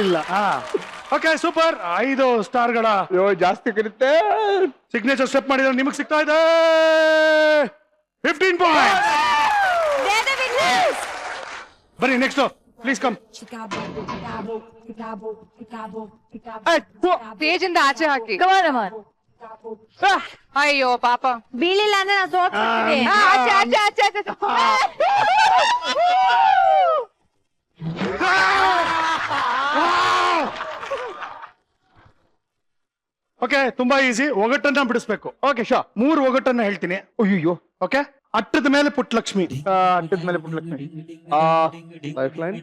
ಇಲ್ಲ. ಓಕೆ ಸೂಪರ್ 5 ಸ್ಟಾರ್ಗಳ ಅಯ್ಯೋ ಜಾಸ್ತಿ ಕರಿತೆ. ಸಿಗ್ನೇಚರ್ ಸ್ಟೆಪ್ ಮಾಡಿದ್ರೆ ನಿಮಗೆ ಸಿಗ್ತಾ ಇದೆ 15 ಪಾಯಿಂಟ್. ಬನ್ನಿ ನೆಕ್ಸ್ಟ್ ಪ್ಲೀಸ್ ಕಮ್. ಸ್ಟೇಜ್ ಇಂದ ಆಚೆ ಹಾಕಿ. ಕಮಾನ್ ಅಯ್ಯೋ ಪಾಪ. ಬೀಳಿಲ್ಲ ಅಂದ್ರೆ ನಾವು ಸೋತ್ಬಿಡ್ತೀವಿ. ಆಚೆ ಆಚೆ ಆಚೆ ಆಚೆ. ಓಕೆ ತುಂಬಾ ಈಸಿ. ಒಗಟನ್ನ ಬಿಡಿಸ್ಬೇಕು. Okay show. 3 ಒಗಟನ್ನ ಹೇಳ್ತೀನಿ. ಅಯ್ಯೋ ಓಕೆ ಅಟ್ಟದ ಮೇಲೆ ಪುಟ್ಟಲಕ್ಷ್ಮಿ. ಅಂಟದ ಮೇಲೆ ಪುಟ್ಲಕ್ಷ್ಮಿ. Life line.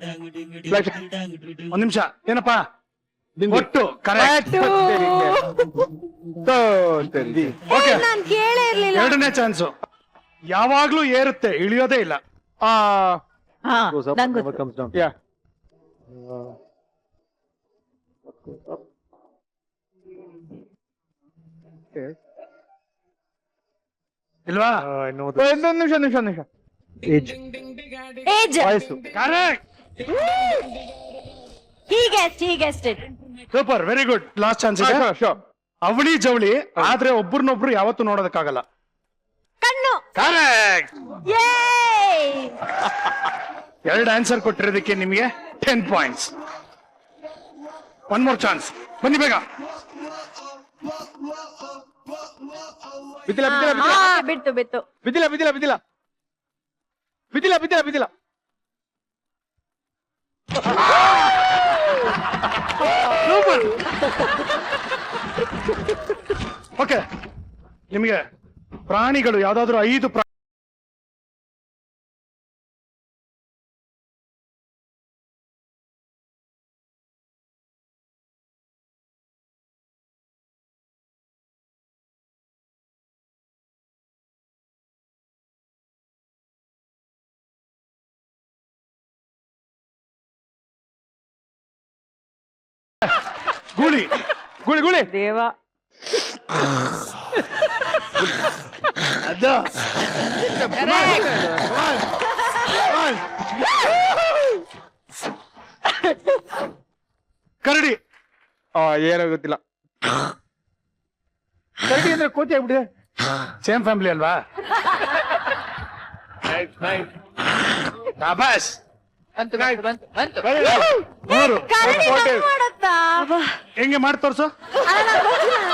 ಒಂದ್ ನಿಮಿಷ ಏನಪ್ಪಾ ಒಟ್ಟು ಕರೆಕ್ಟ್. ಓಕೆ ನಾನ್ ಕೇಳೇ ಇರ್ಲಿಲ್ಲ. ಎರಡನೇ ಚಾನ್ಸು. ಯಾವಾಗ್ಲೂ ಏರುತ್ತೆ ಇಳಿಯೋದೇ ಇಲ್ಲ. Goes up, ನಂಗ್ never comes down. ಯಾ ಇಲ್ವಾ? I know this. ಒಂದೊಂದು ನಿಮಿಷ. Age. ಏಜ್. ವಯಸ್ಸು. Correct. He guessed it. Super very good. Last chance ಇದೆ. ಶೋ. ಅವಳಿ ಜವಳಿ ಆದ್ರೆ ಒಬ್ರನ್ನೊಬ್ರು ಯಾವತ್ತೂ ನೋಡೋದಕ್ಕಾಗಲ್ಲ. ಕಣ್ಣು. ಕರೆಕ್ಟ್. Yay! 2 ಆನ್ಸರ್ ಕೊಟ್ಟಿರೋದಕ್ಕೆ ನಿಮಗೆ 10 ಪಾಯಿಂಟ್ಸ್. One more chance. ಬನ್ನಿ ಬೇಗ. ಬಿದ್ದಿಲ್ಲ ಬಿತ್ತು ಓಕೆ ನಿಮಗೆ ಪ್ರಾಣಿಗಳು ಯಾವ್ದಾದ್ರು 5 ಗೂಳಿ. ದೇವ. ಅದು ಕರಡಿ. ಏನೋ ಗೊತ್ತಿಲ್ಲ. ಕರಡಿ ಅಂದ್ರೆ ಕೋತಿ ಆಗ್ಬಿಟ್ಟಿದೆ. ಸೇಮ್ ಫ್ಯಾಮಿಲಿ ಅಲ್ವಾ? ಶಾಬಾಸ್. ಬಂತು. 3. ಕರಡಿ ಹಂಗ್ ಮಾಡತ್ತಾ? ಹೆಂಗೆ ಮಾಡಿ ತೋರ್ಸು. ಅಲ್ಲ, ನಂಗ್ ಗೊತ್ತಿಲ್ಲ.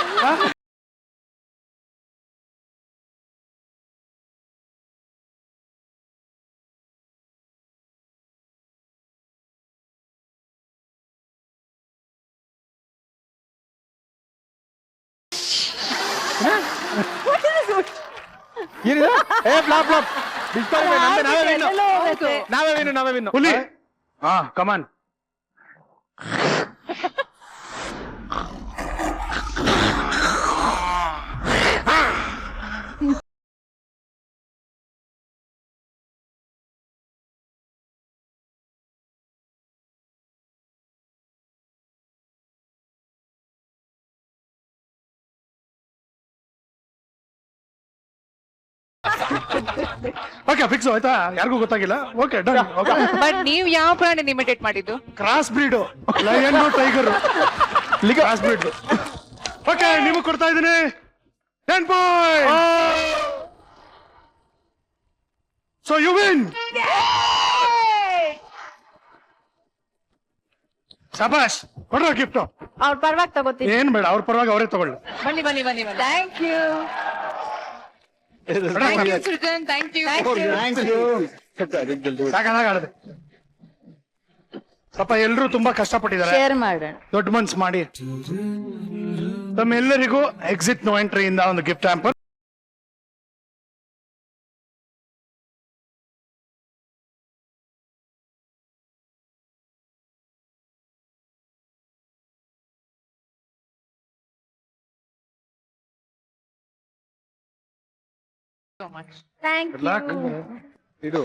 ಏನಿದೆ? ಫ್ಲಾಪ್. ನಾವೇ ವಿನ್ನು. ಹುಲಿ. ಹಾ ಕಮಾನ್. ಓಕೆ ಫಿಕ್ಸ್ ಆಯ್ತಾ? ಯಾರಿಗೂ ಗೊತ್ತಾಗಿಲ್ಲ. Okay done. ಓಕೆ ಬಟ್ ನೀವ್ ಯಾವ ಪ್ರಾಣಿ ಇಮಿಟೇಟ್ ಮಾಡಿದ್ದು? Cross breed. Lion tiger cross breed. Okay ನಿಮಗೆ ಕೊಡ್ತಾ ಇದ್ದೀನಿ 10 ಪಾಯಿಂಟ್. So you win. ಶಬಾಷ್. ಕೊಡ್ರ ಗಿಫ್ಟ್. ಅವ್ರ ಪರವಾಗಿ ತಗೋತೀನಿ. ಏನ್ ಬೇಡ, ಅವ್ರ ಪರವಾಗಿ ಅವರೇ ತಗೊಳ್ಳಿ. ಬನ್ನಿ. Thank you Srujan. Thank you. ಸಾಕಾಗಿದೆ. ಪಾಪ ಎಲ್ರು ತುಂಬಾ ಕಷ್ಟಪಟ್ಟಿದ್ದಾರೆ. ಶೇರ್ ಮಾಡೋಣ. ದೊಡ್ಡ ಮನ್ಸ್ ಮಾಡಿ ತಮ್ಮೆಲ್ಲರಿಗೂ ಎಕ್ಸಿಟ್ ನೋ ಎಂಟ್ರಿ ಇಂದ ಒಂದು ಗಿಫ್ಟ್ ಹ್ಯಾಂಪರ್. Thank you. ಇದು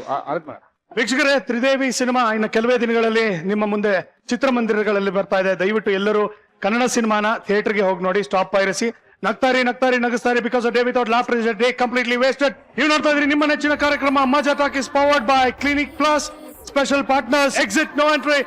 ವೀಕ್ಷಕರೇ, ತ್ರಿದೇವಿ ಸಿನಿಮಾ ಇನ್ನು ಕೆಲವೇ ದಿನಗಳಲ್ಲಿ ನಿಮ್ಮ ಮುಂದೆ ಚಿತ್ರಮಂದಿರಗಳಲ್ಲಿ ಬರ್ತಾ ಇದೆ. ದಯವಿಟ್ಟು ಎಲ್ಲರೂ ಕನ್ನಡ ಸಿನಿಮಾನ ಥಿಯೇಟರ್ಗೆ ಹೋಗಿ ನೋಡಿ. Stop piracy. ನಗ್ತಾರಿ ನಗಿಸ್ತಾರೆ. Because day without laughter is a day completely wasted. ನೀವು ನೋಡ್ತಾ ಇದ್ರಿ ನಿಮ್ಮ ನೆಚ್ಚಿನ ಕಾರ್ಯಕ್ರಮ Maja talk is powered by clinic plus. Special partners exit no entry.